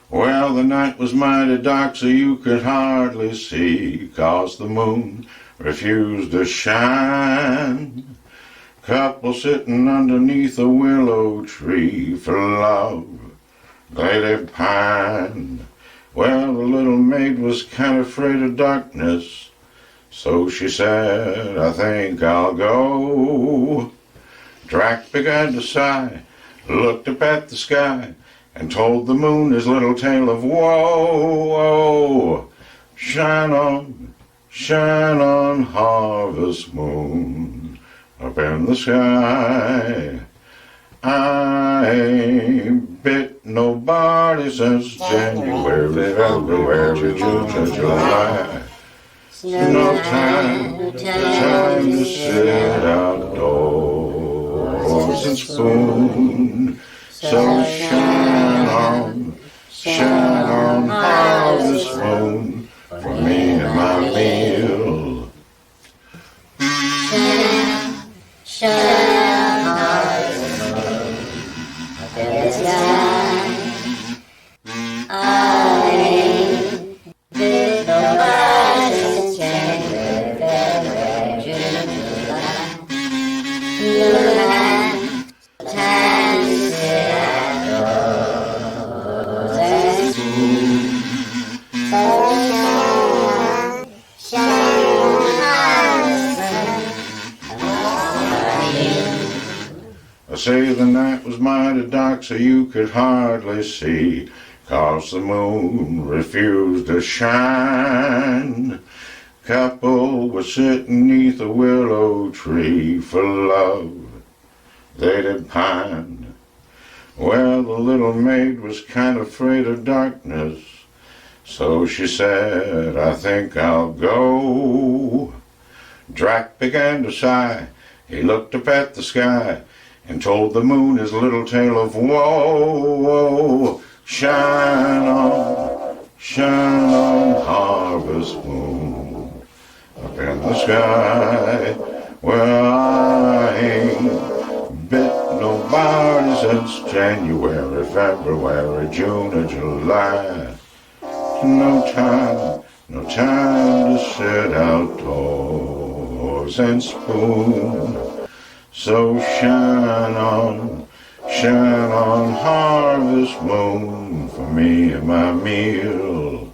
Well, the night was mighty dark, so you could hardly see, 'cause the moon refused to shine. Couple sitting underneath a willow tree for love, they did pine. Well, the little maid was kind of afraid of darkness, so she said, I think I'll go. Drac began to sigh, looked up at the sky, and told the moon his little tale of woe. Shine on, harvest moon, up in the sky. I ain't bit nobody since January, February, June, and July. No time to sit outdoors and spoon. So shine on, harvest moon, for me and my meal. Shine, harvest moon, up in the sky. I ain't been nobody since January, February, June, July. No time to sit outdoors and spoon. So shine, I say the night was mighty dark, so you could hardly see, 'cause the moon refused to shine. Couple was sitting neath a willow tree for love, they did pine. Well, the little maid was kind of afraid of darkness, so she said, I think I'll go. Drac began to sigh, he looked up at the sky, and told the moon his little tale of woe. Shine on, harvest moon, up in the sky. Well, I ain't bit nobody since January, February, June, or July. No No time to set out toys and spoon. So shine on, harvest moon, for me and my meal.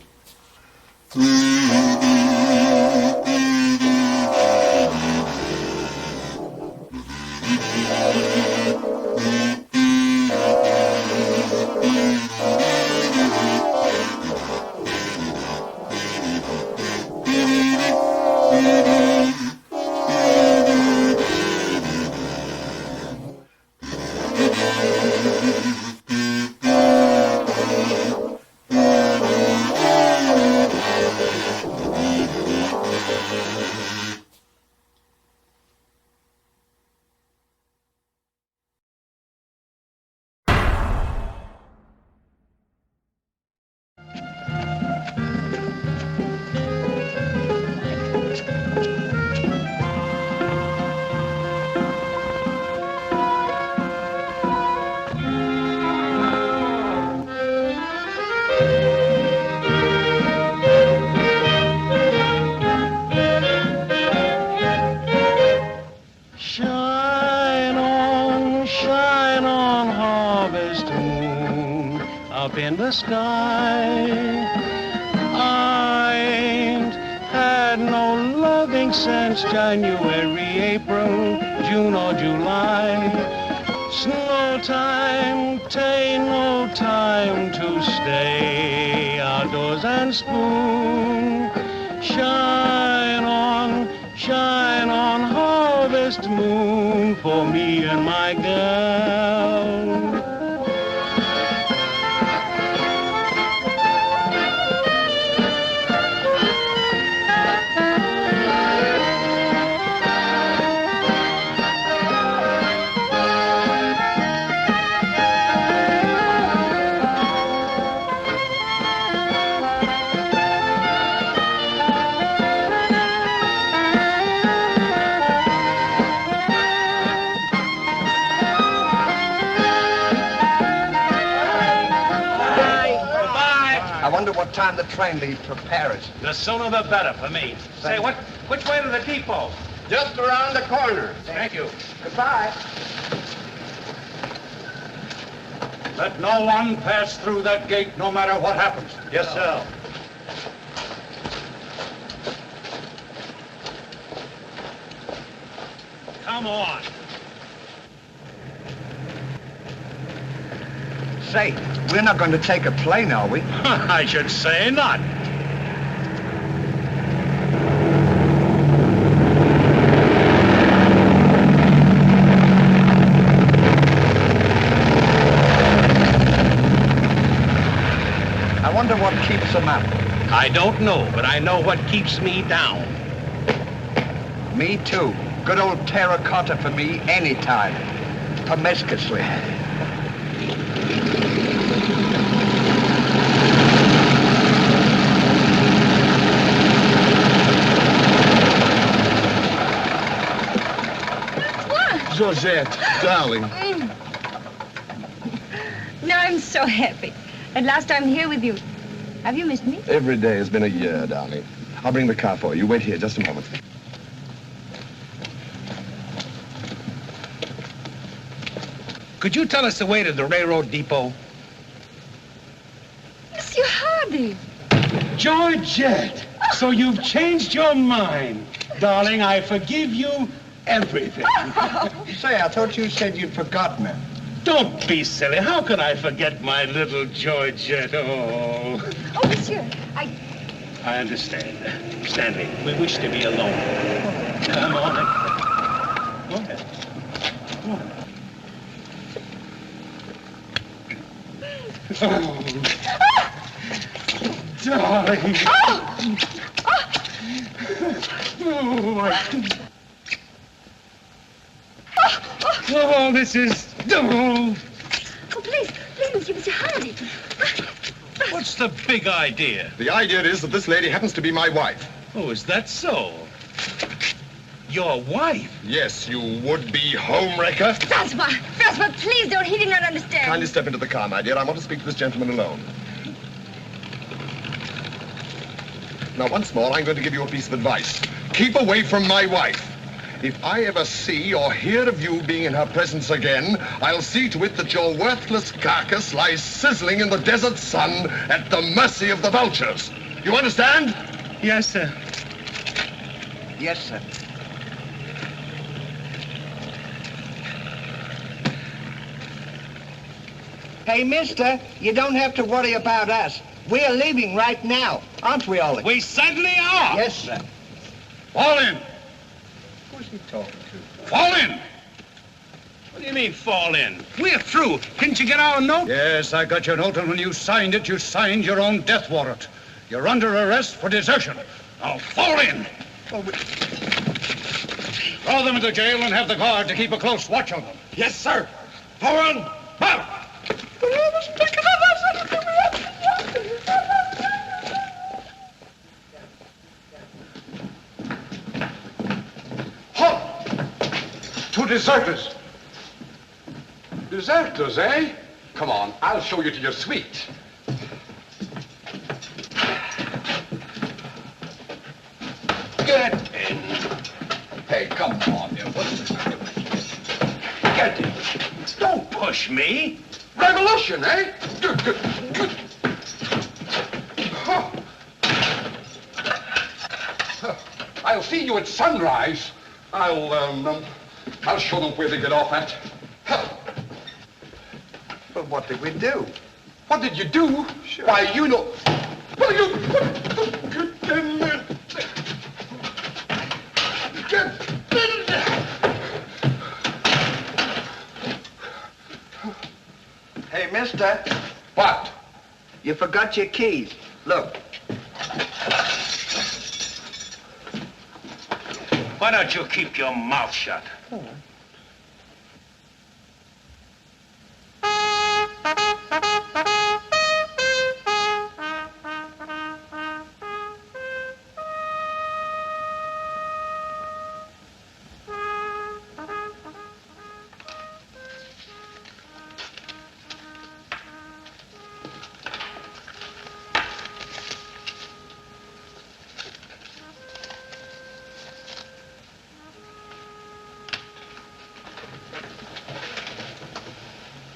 In the sky, I ain't had no loving since January, April, June or July. Snow time, tain't no time to stay outdoors and spoon. Shine on, harvest moon for me and my gal. I wonder what time the train leaves for Paris. The sooner the better for me. Say, which way to the depot? Just around the corner. Thank you. Goodbye. Let no one pass through that gate, no matter what happens. Yes, sir. Come on. Say, we're not going to take a plane, are we? I should say not. I wonder what keeps them up. I don't know, but I know what keeps me down. Me too. Good old terracotta for me anytime. Promiscuously. Georgette, darling. Now I'm so happy. At last I'm here with you. Have you missed me? Every day has been a year, darling. I'll bring the car for you. Wait here just a moment. Could you tell us the way to the railroad depot? Monsieur Hardy. Georgette, so you've changed your mind. Darling, I forgive you everything. Say, I thought you said you'd forgotten her. Don't be silly. How can I forget my little Georgette? Oh. Oh, monsieur, I understand. Stanley, we wish to be alone. Come on. Go ahead. Go on. Oh. Darling. Oh, this is... Oh, please, Monsieur Hardy. What's the big idea? The idea is that this lady happens to be my wife. Oh, is that so? Your wife? Yes, you would-be homewrecker. Francois, please don't. He did not understand. Kindly step into the car, my dear. I want to speak to this gentleman alone. Now, once more, I'm going to give you a piece of advice. Keep away from my wife. If I ever see or hear of you being in her presence again, I'll see to it that your worthless carcass lies sizzling in the desert sun at the mercy of the vultures. You understand? Yes, sir. Yes, sir. Hey, mister, you don't have to worry about us. We're leaving right now, aren't we, Ollie? We certainly are. Yes, sir. Fall in. Who's he talking to? Fall in. What do you mean, fall in? We're through. Didn't you get our note? Yes, I got your note, and when you signed it, you signed your own death warrant. You're under arrest for desertion. Now, fall in. Oh, Throw them into jail and have the guard to keep a close watch on them. Yes, sir. Forward. Out. Halt! Two deserters. Deserters, eh? Come on, I'll show you to your suite. Get in. Hey, come on, you. What's the matter with you? Get in. Don't push me. Revolution, eh? Good, good, good. Huh. I'll see you at sunrise. I'll show them where they get off at. But what did we do? What did you do? Sure. Why, you know... What are you... Get in there. Get in there. Hey, mister. What? You forgot your keys. Look. Why don't you keep your mouth shut?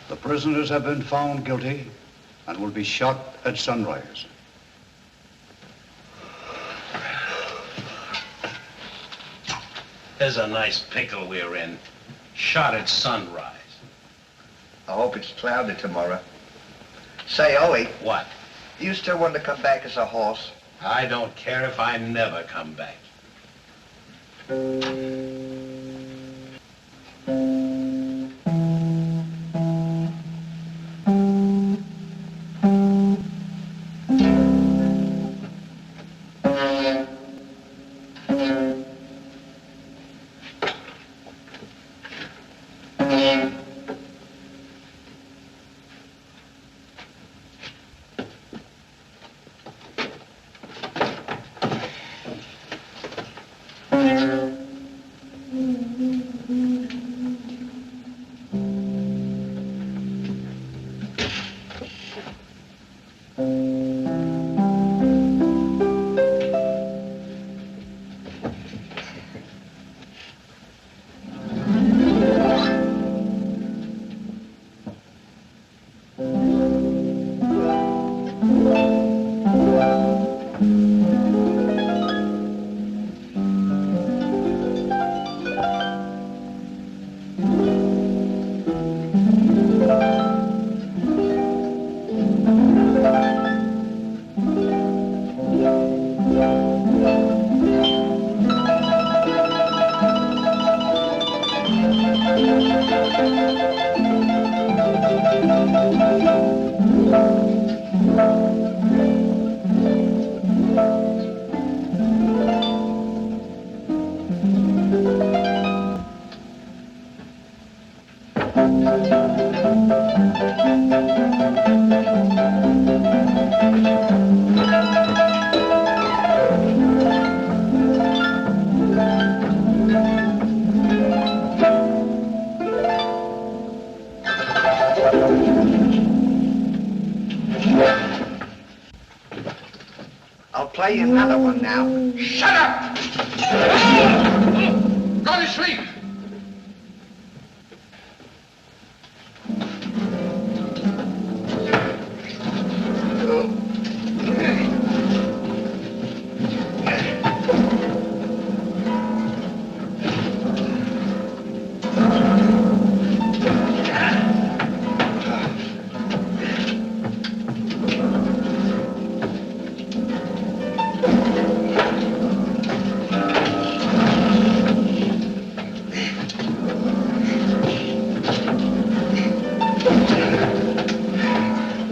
The prisoners have been found guilty and will be shot at sunrise. There's a nice pickle we're in. Shot at sunrise. I hope it's cloudy tomorrow. Say, Ollie. What? You still want to come back as a horse? I don't care if I never come back. try another one now. Shut up! Go to sleep!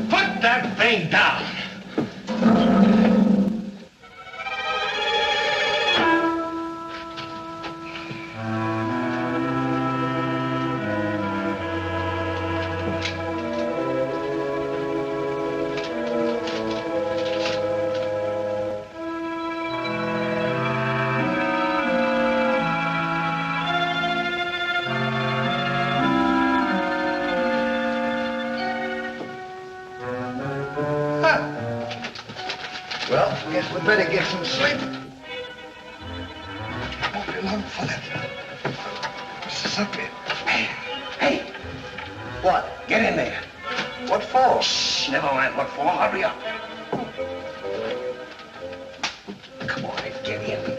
Put that thing down. Well, guess we better get some sleep. Won't be long for that. What's this up here? Hey, What? get in there. What for? Shh, never mind what for. Hurry up. Come on, get in.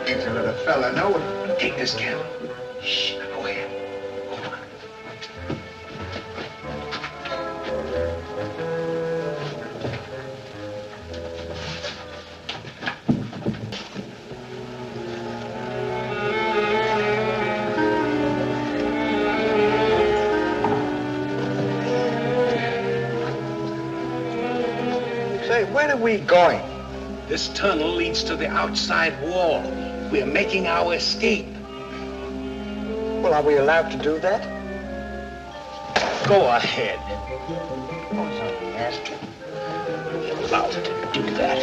Can't let a fella know. Take this candle. Shh, go ahead. Say, where are we going? This tunnel leads to the outside wall. We're making our escape. Well, are we allowed to do that? Go ahead. Asking. You're allowed to do that.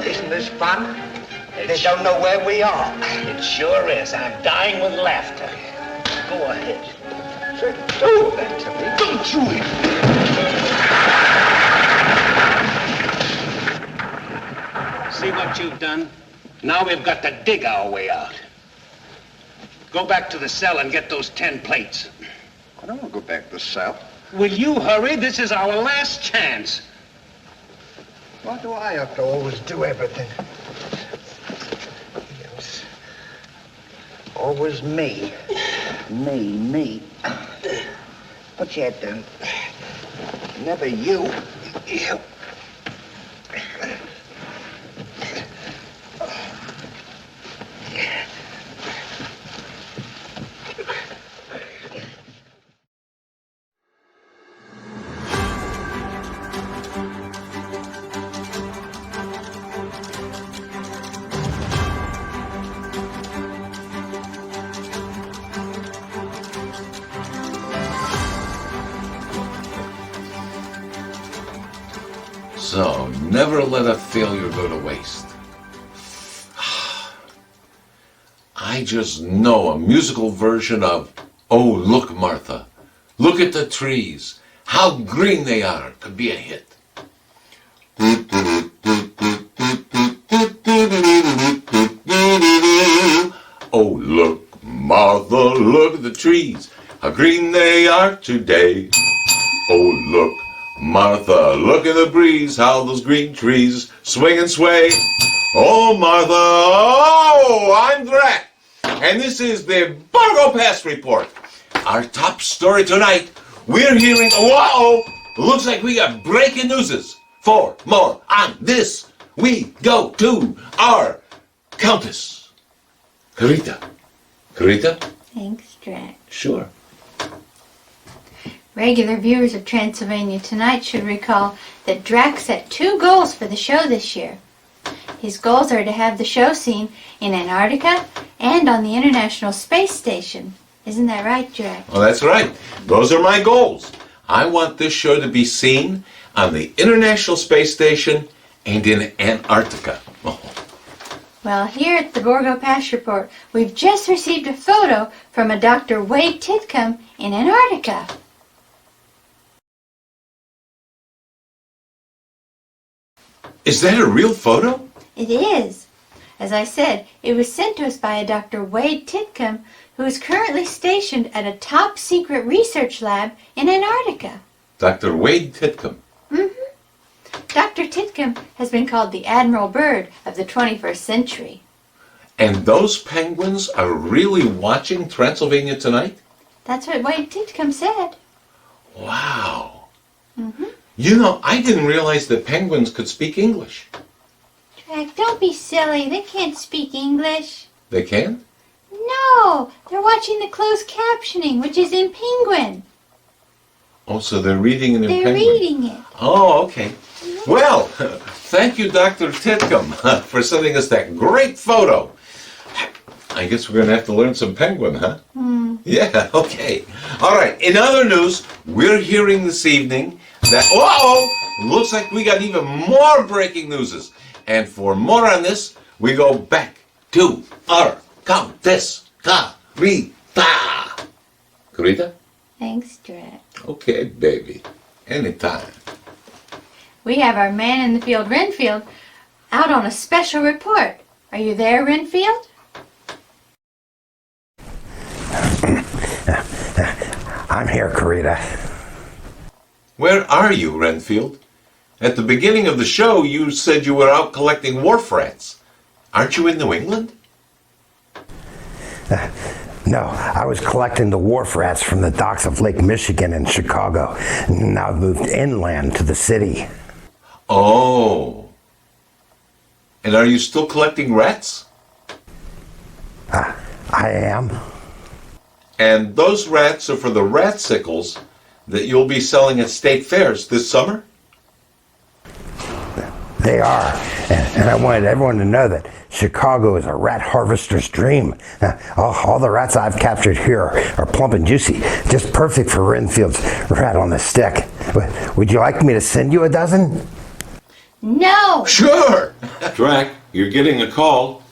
Isn't this fun? They don't know where we are. It sure is. I'm dying with laughter. Go ahead. Say, do that to me. Don't you it! See what you've done? Now we've got to dig our way out. Go back to the cell and get those 10 plates. I don't want to go back to the cell. Will you hurry? This is our last chance. Why do I have to always do everything? It's always me. Me. What you had done? Never you. You. So, never let a failure go to waste. I just know a musical version of Oh, Look, Martha. Look at the trees. How green they are. Could be a hit. Oh, look, Martha, look at the trees. How green they are today. Oh, look, Martha, look at the breeze, how those green trees swing and sway. Oh, Martha, oh, I'm Drac, and this is the Borgo Pass Report. Our top story tonight, we're hearing, whoa, looks like we got breaking newses. For more on this, we go to our Countess, Carita. Carita? Thanks, Drac. Sure. Regular viewers of Transylvania Tonight should recall that Drac set 2 goals for the show this year. His goals are to have the show seen in Antarctica and on the International Space Station. Isn't that right, Drac? Well, that's right. Those are my goals. I want this show to be seen on the International Space Station and in Antarctica. Oh. Well, here at the Borgo Pass Report, we've just received a photo from a Dr. Wade Titcomb in Antarctica. Is that a real photo? It is. As I said, it was sent to us by a Dr. Wade Titcomb, who is currently stationed at a top-secret research lab in Antarctica. Dr. Wade Titcomb. Dr. Titcomb has been called the Admiral Byrd of the 21st century. And those penguins are really watching Transylvania Tonight? That's what Wade Titcomb said. Wow. You know, I didn't realize that penguins could speak English. Drac, don't be silly. They can't speak English. They can? No, they're watching the closed captioning, which is in Penguin. Oh, so they're reading it in They're penguin. reading it. Oh, okay. Well, thank you, Dr. Titcomb, for sending us that great photo. I guess we're going to have to learn some penguin, huh? Yeah, okay. All right, in other news, we're hearing this evening that, looks like we got even more breaking newses. And for more on this, we go back to our Countess Carita. Carita? Thanks, Drac. Okay, baby. Anytime. We have our man in the field, Renfield, out on a special report. Are you there, Renfield? I'm here, Carita. Where are you, Renfield? At the beginning of the show, you said you were out collecting wharf rats. Aren't you in New England? No, I was collecting the wharf rats from the docks of Lake Michigan in Chicago. Now I've moved inland to the city. Oh. And are you still collecting rats? I am. And those rats are for the ratsickles that you'll be selling at state fairs this summer? They are. And I wanted everyone to know that Chicago is a rat harvester's dream. All the rats I've captured here are plump and juicy, just perfect for Renfield's rat on the stick. Would you like me to send you a dozen? No! Sure! Drac, you're getting a call.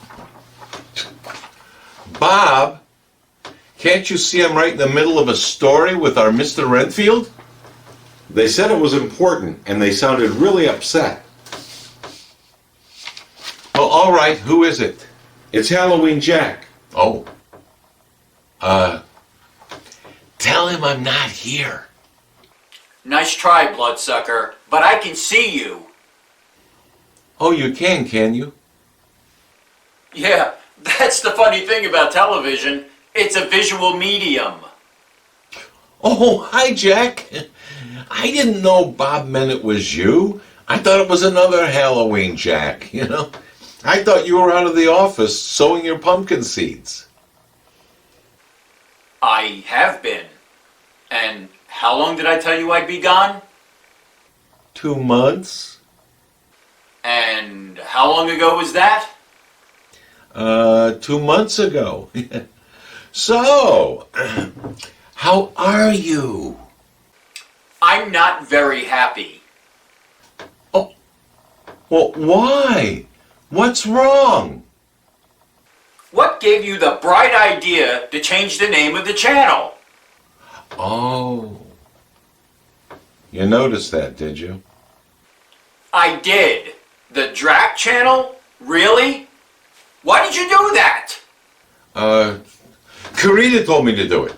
Bob, can't you see I'm right in the middle of a story with our Mr. Renfield? They said it was important, and they sounded really upset. Well, all right, who is it? It's Halloween Jack. Oh. Tell him I'm not here. Nice try, bloodsucker, but I can see you. Oh, you can you? Yeah, that's the funny thing about television. It's a visual medium. Oh, hi, Jack. I didn't know Bob meant it was you. I thought it was another Halloween Jack, you know. I thought you were out of the office sowing your pumpkin seeds. I have been. And how long did I tell you I'd be gone? 2 months. And how long ago was that? 2 months ago. So, how are you? I'm not very happy. Oh, well, why? What's wrong? What gave you the bright idea to change the name of the channel? Oh. You noticed that, did you? I did. The Drac channel? Really? Why did you do that? Carita told me to do it.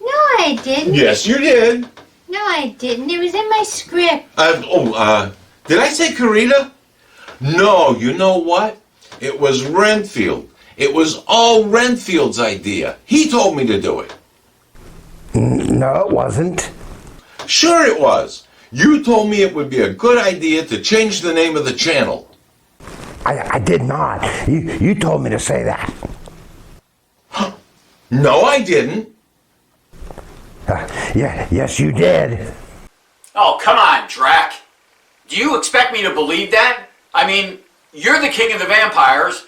No, I didn't. Yes, you did. No, I didn't. It was in my script. Did I say Carita? No, you know what? It was Renfield. It was all Renfield's idea. He told me to do it. No, it wasn't. Sure it was. You told me it would be a good idea to change the name of the channel. I did not. You told me to say that. No, I didn't. Yes, you did. Oh, come on, Drac. Do you expect me to believe that? I mean, you're the king of the vampires,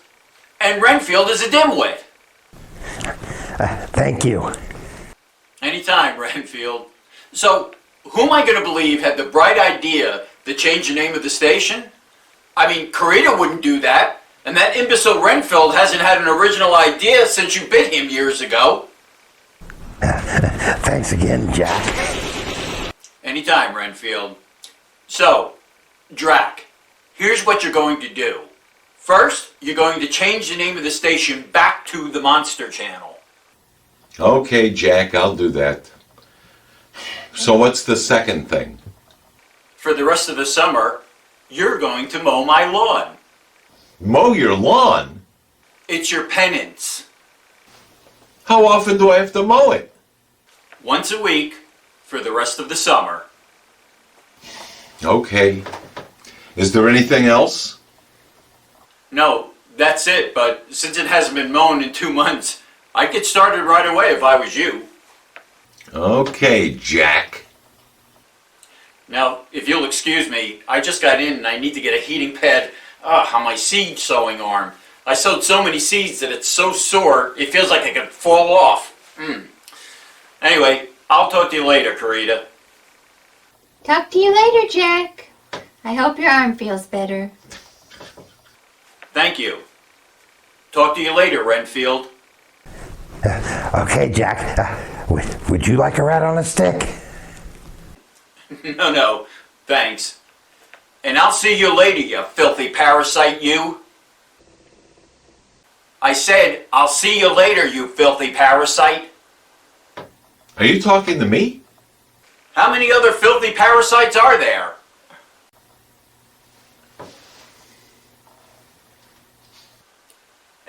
and Renfield is a dimwit. Thank you. Anytime, Renfield. So, who am I going to believe had the bright idea to change the name of the station? I mean, Carita wouldn't do that, and that imbecile Renfield hasn't had an original idea since you bit him years ago. Thanks again, Jack. Anytime, Renfield. So, Drac, here's Here's what you're going to do. First, you're going to change the name of the station back to the Monster Channel. Okay, Jack, I'll do that. So what's the second thing? For the rest of the summer, you're going to mow my lawn. Mow your lawn? It's your penance. How often do I have to mow it? Once a week for the rest of the summer. Okay. Is there anything else? No, that's it, but since it hasn't been mown in 2 months, I'd get started right away if I was you. Okay, Jack. Now, if you'll excuse me, I just got in and I need to get a heating pad on my seed sowing arm. I sowed so many seeds that it's so sore, it feels like it could fall off. Anyway, I'll talk to you later, Carita. Talk to you later, Jack. I hope your arm feels better. Thank you. Talk to you later, Renfield. Okay, Jack. Would you like a rat on a stick? No, thanks. And I'll see you later, you filthy parasite, you. I said, I'll see you later, you filthy parasite. Are you talking to me? How many other filthy parasites are there?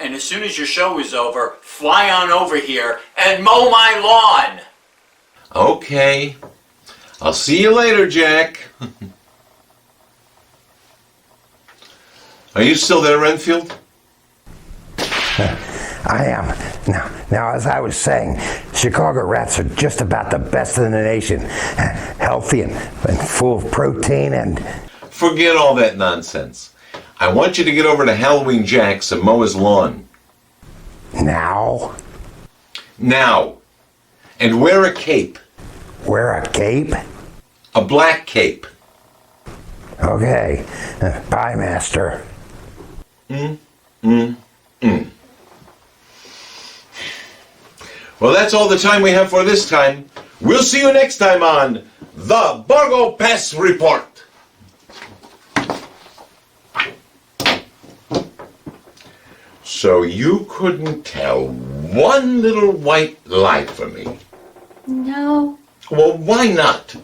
And as soon as your show is over, fly on over here and mow my lawn. Okay. I'll see you later, Jack. Are you still there, Renfield? I am. Now, as I was saying, Chicago rats are just about the best in the nation. Healthy and full of protein and... Forget all that nonsense. I want you to get over to Halloween Jack's and mow his lawn. Now? Now. And wear a cape. Wear a cape? A black cape. Okay. Bye, Master. Well, that's all the time we have for this time. We'll see you next time on The Borgo Pass Report. So you couldn't tell one little white lie for me? No, Well, why not?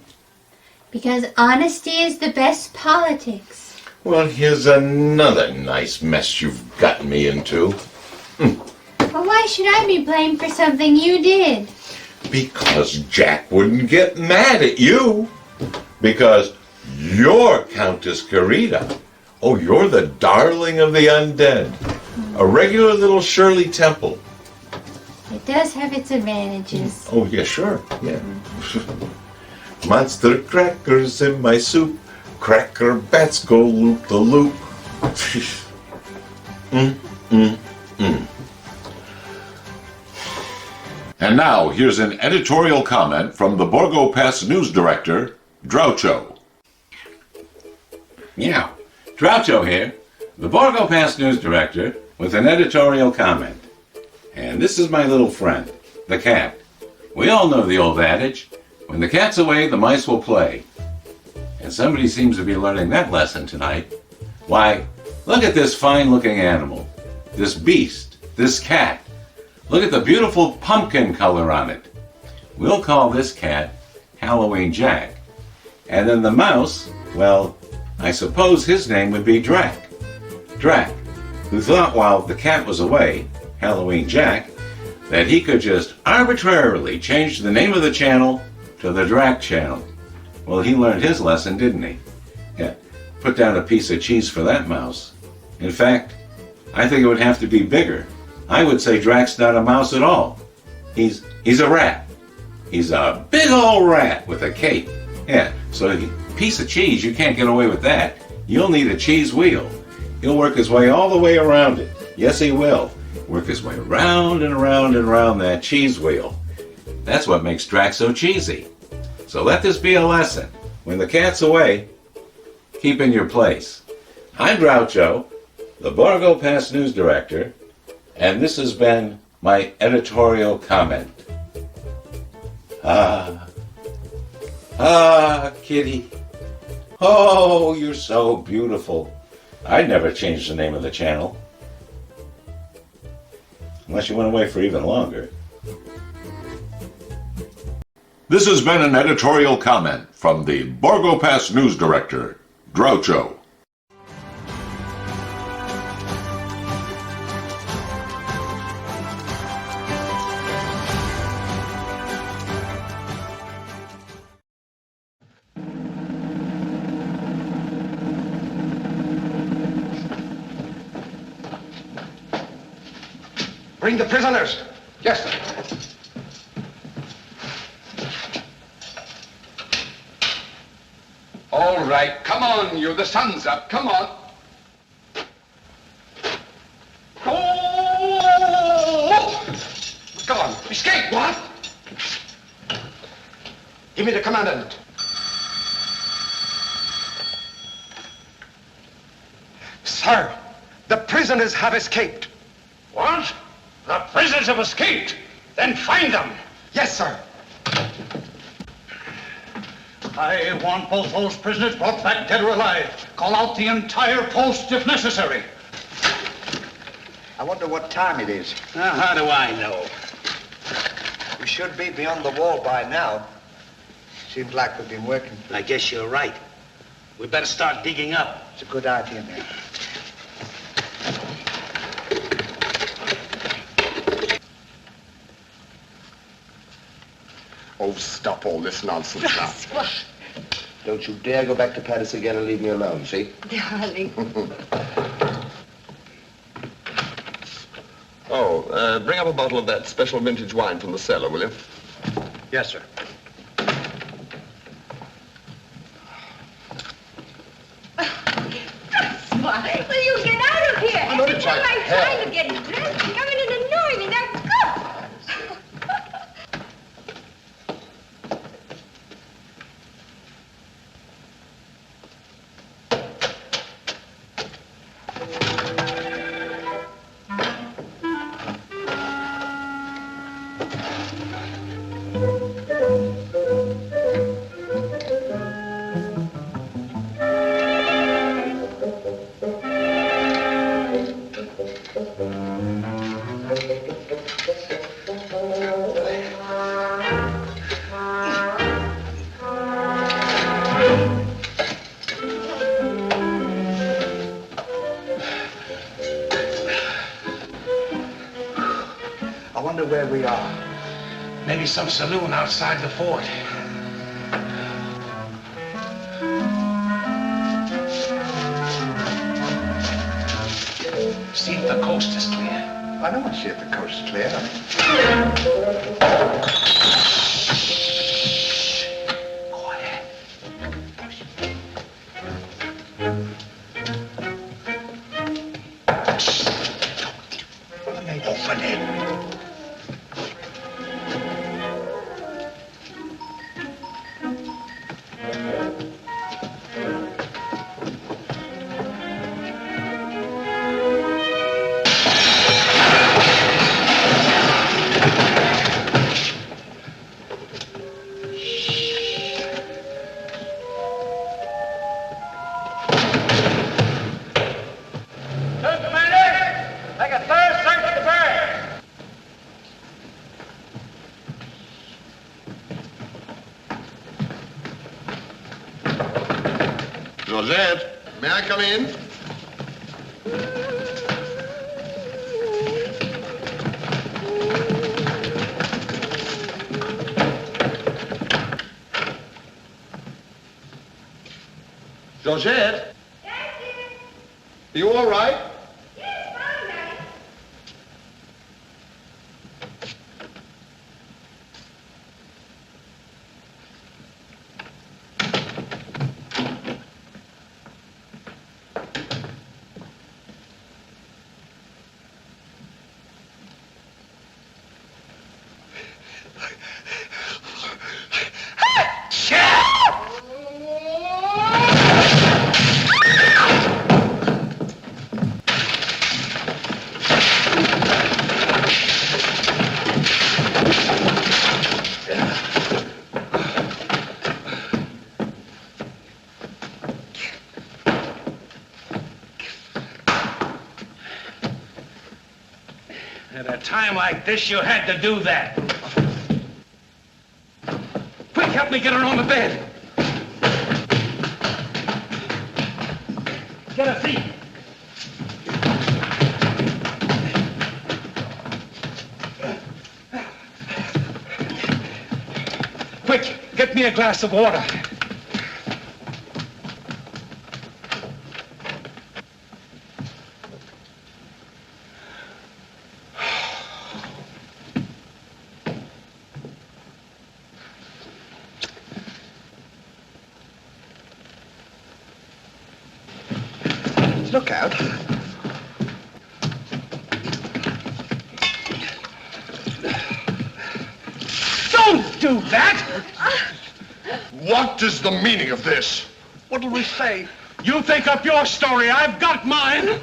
because honesty is the best politics. Well, here's another nice mess you've gotten me into. Well, why should I be blamed for something you did? Because Jack wouldn't get mad at you. Because you're Countess Carita. Oh, you're the darling of the undead. A regular little Shirley Temple. It does have its advantages. Oh, yeah, sure. Yeah. Monster crackers in my soup. Cracker bats go loop the loop. And now, here's an editorial comment from the Borgo Pass news director, Groucho. Yeah, Groucho here, the Borgo Pass news director, with an editorial comment. And this is my little friend, the cat. We all know the old adage, when the cat's away, the mice will play. And somebody seems to be learning that lesson tonight. Why, look at this fine-looking animal, this beast, this cat. Look at the beautiful pumpkin color on it. We'll call this cat Halloween Jack. And then the mouse, well, I suppose his name would be Drac. Drac, who thought while the cat was away, Halloween Jack, that he could just arbitrarily change the name of the channel to the Drac channel. Well, he learned his lesson, didn't he? Yeah, put down a piece of cheese for that mouse. In fact, I think it would have to be bigger. I would say Drac's not a mouse at all. He's a rat. He's a big old rat with a cape. Yeah, so a piece of cheese, you can't get away with that. You'll need a cheese wheel. He'll work his way all the way around it. Yes, he will. Work his way round and around and around that cheese wheel. That's what makes Drac so cheesy. So let this be a lesson. When the cat's away, keep in your place. I'm Groucho, the Borgo Pass news director, and this has been my editorial comment. Kitty. Oh, you're so beautiful. I'd never change the name of the channel. Unless you went away for even longer. This has been an editorial comment from the Borgo Pass News Director, Groucho. Bring the prisoners. Yes, sir. All right, come on, you. The sun's up. Come on. Oh! Come on. Escape. What? Give me the commandant. Sir, the prisoners have escaped. What? The prisoners have escaped? Then find them. Yes, sir. I want both those prisoners brought back dead or alive. Call out the entire post if necessary. I wonder what time it is. How do I know? We should be beyond the wall by now. Seems like we've been working. I guess you're right. We better start digging up. It's a good idea, man. Oh, stop all this nonsense now. Don't you dare go back to Paris again and leave me alone, see? Darling. Bring up a bottle of that special vintage wine from the cellar, will you? Yes, sir. Francois, will you get out of here? I'm not Every time trying- I'm trying to get dressed, you come in and annoy me. Now go! I wonder where we are. Maybe some saloon outside the fort. See if the coast is clear. I don't want to see if the coast is clear. Open it. Georgette, may I come in? Georgette? Are you all right? At a time like this, you had to do that. Quick, help me get her on the bed. Get a seat. Quick, get me a glass of water. Look out. Don't do that! What is the meaning of this? What'll we say? You think up your story. I've got mine.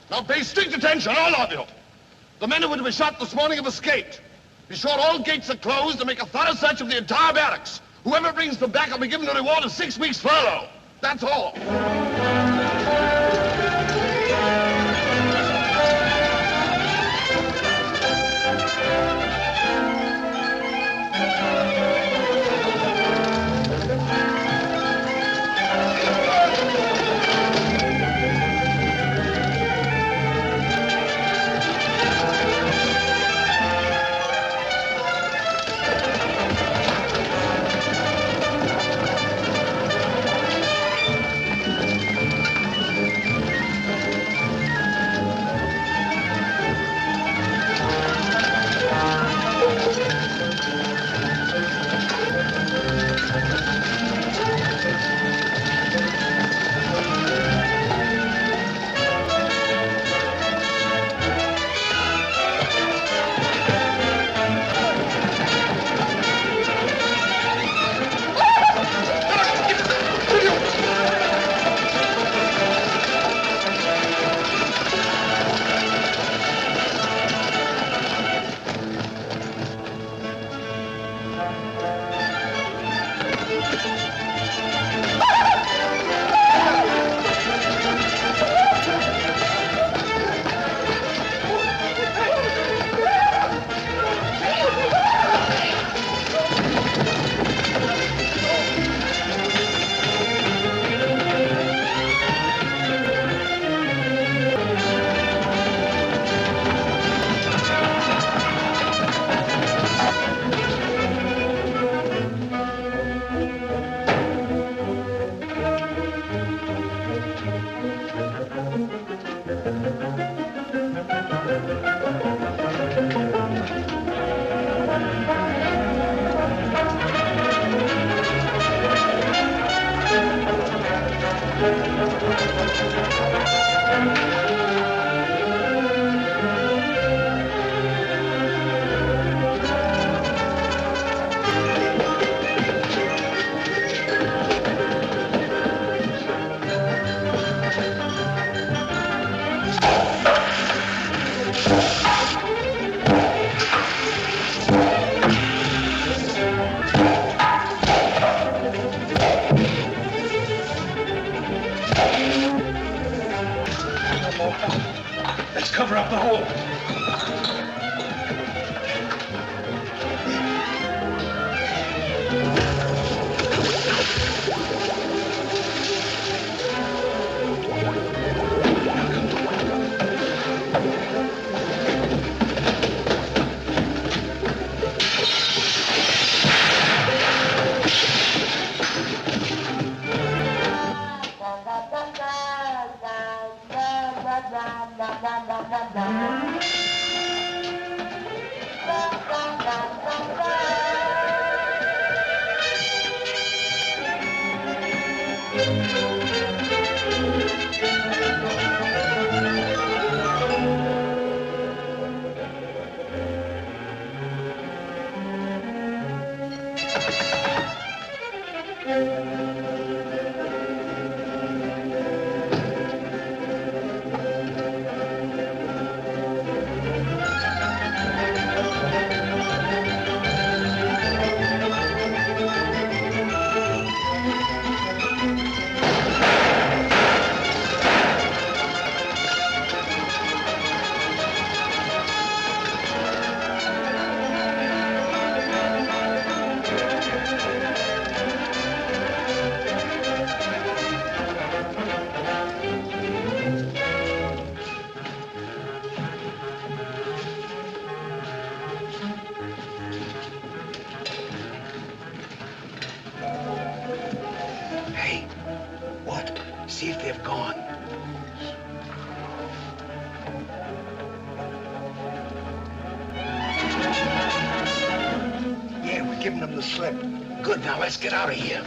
Now pay strict attention, all of you. The men who were to be shot this morning have escaped. Be sure all gates are closed and make a thorough search of the entire barracks. Whoever brings them back will be given a reward of 6 weeks' furlough. That's all. Let's cover up the hole. have gone. Yeah, we're giving them the slip. Good, now let's get out of here.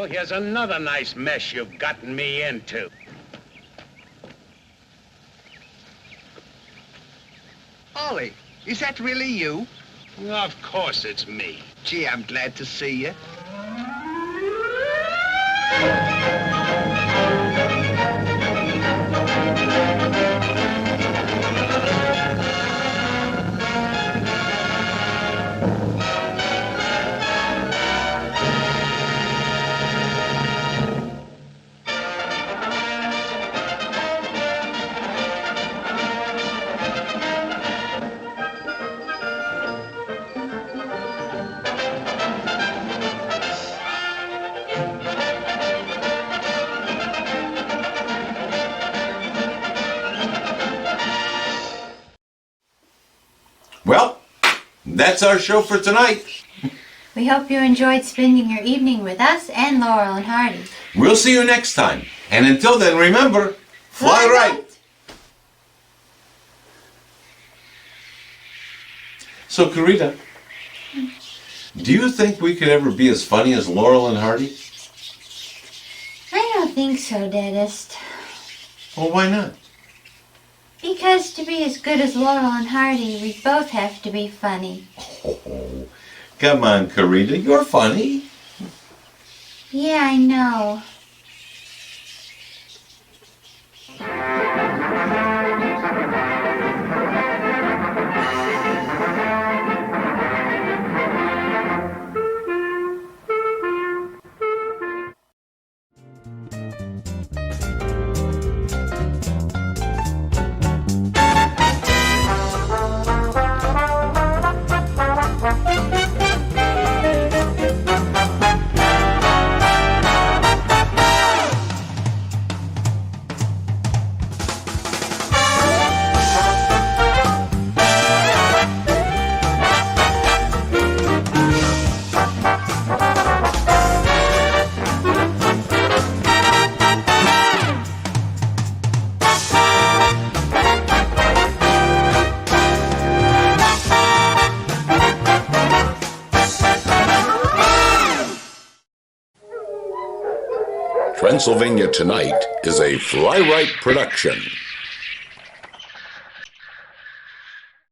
here's another nice mess you've gotten me into. Ollie, is that really you? Of course it's me. Gee, I'm glad to see you. Well, that's our show for tonight. We hope you enjoyed spending your evening with us and Laurel and Hardy. We'll see you next time. And until then, remember, fly right. So, Carita, do you think we could ever be as funny as Laurel and Hardy? I don't think so, Deadest. Well, why not? Because to be as good as Laurel and Hardy, we both have to be funny. Oh, come on, Carita, you're funny. Yeah, I know. Transylvania Tonight is a Fly Right production.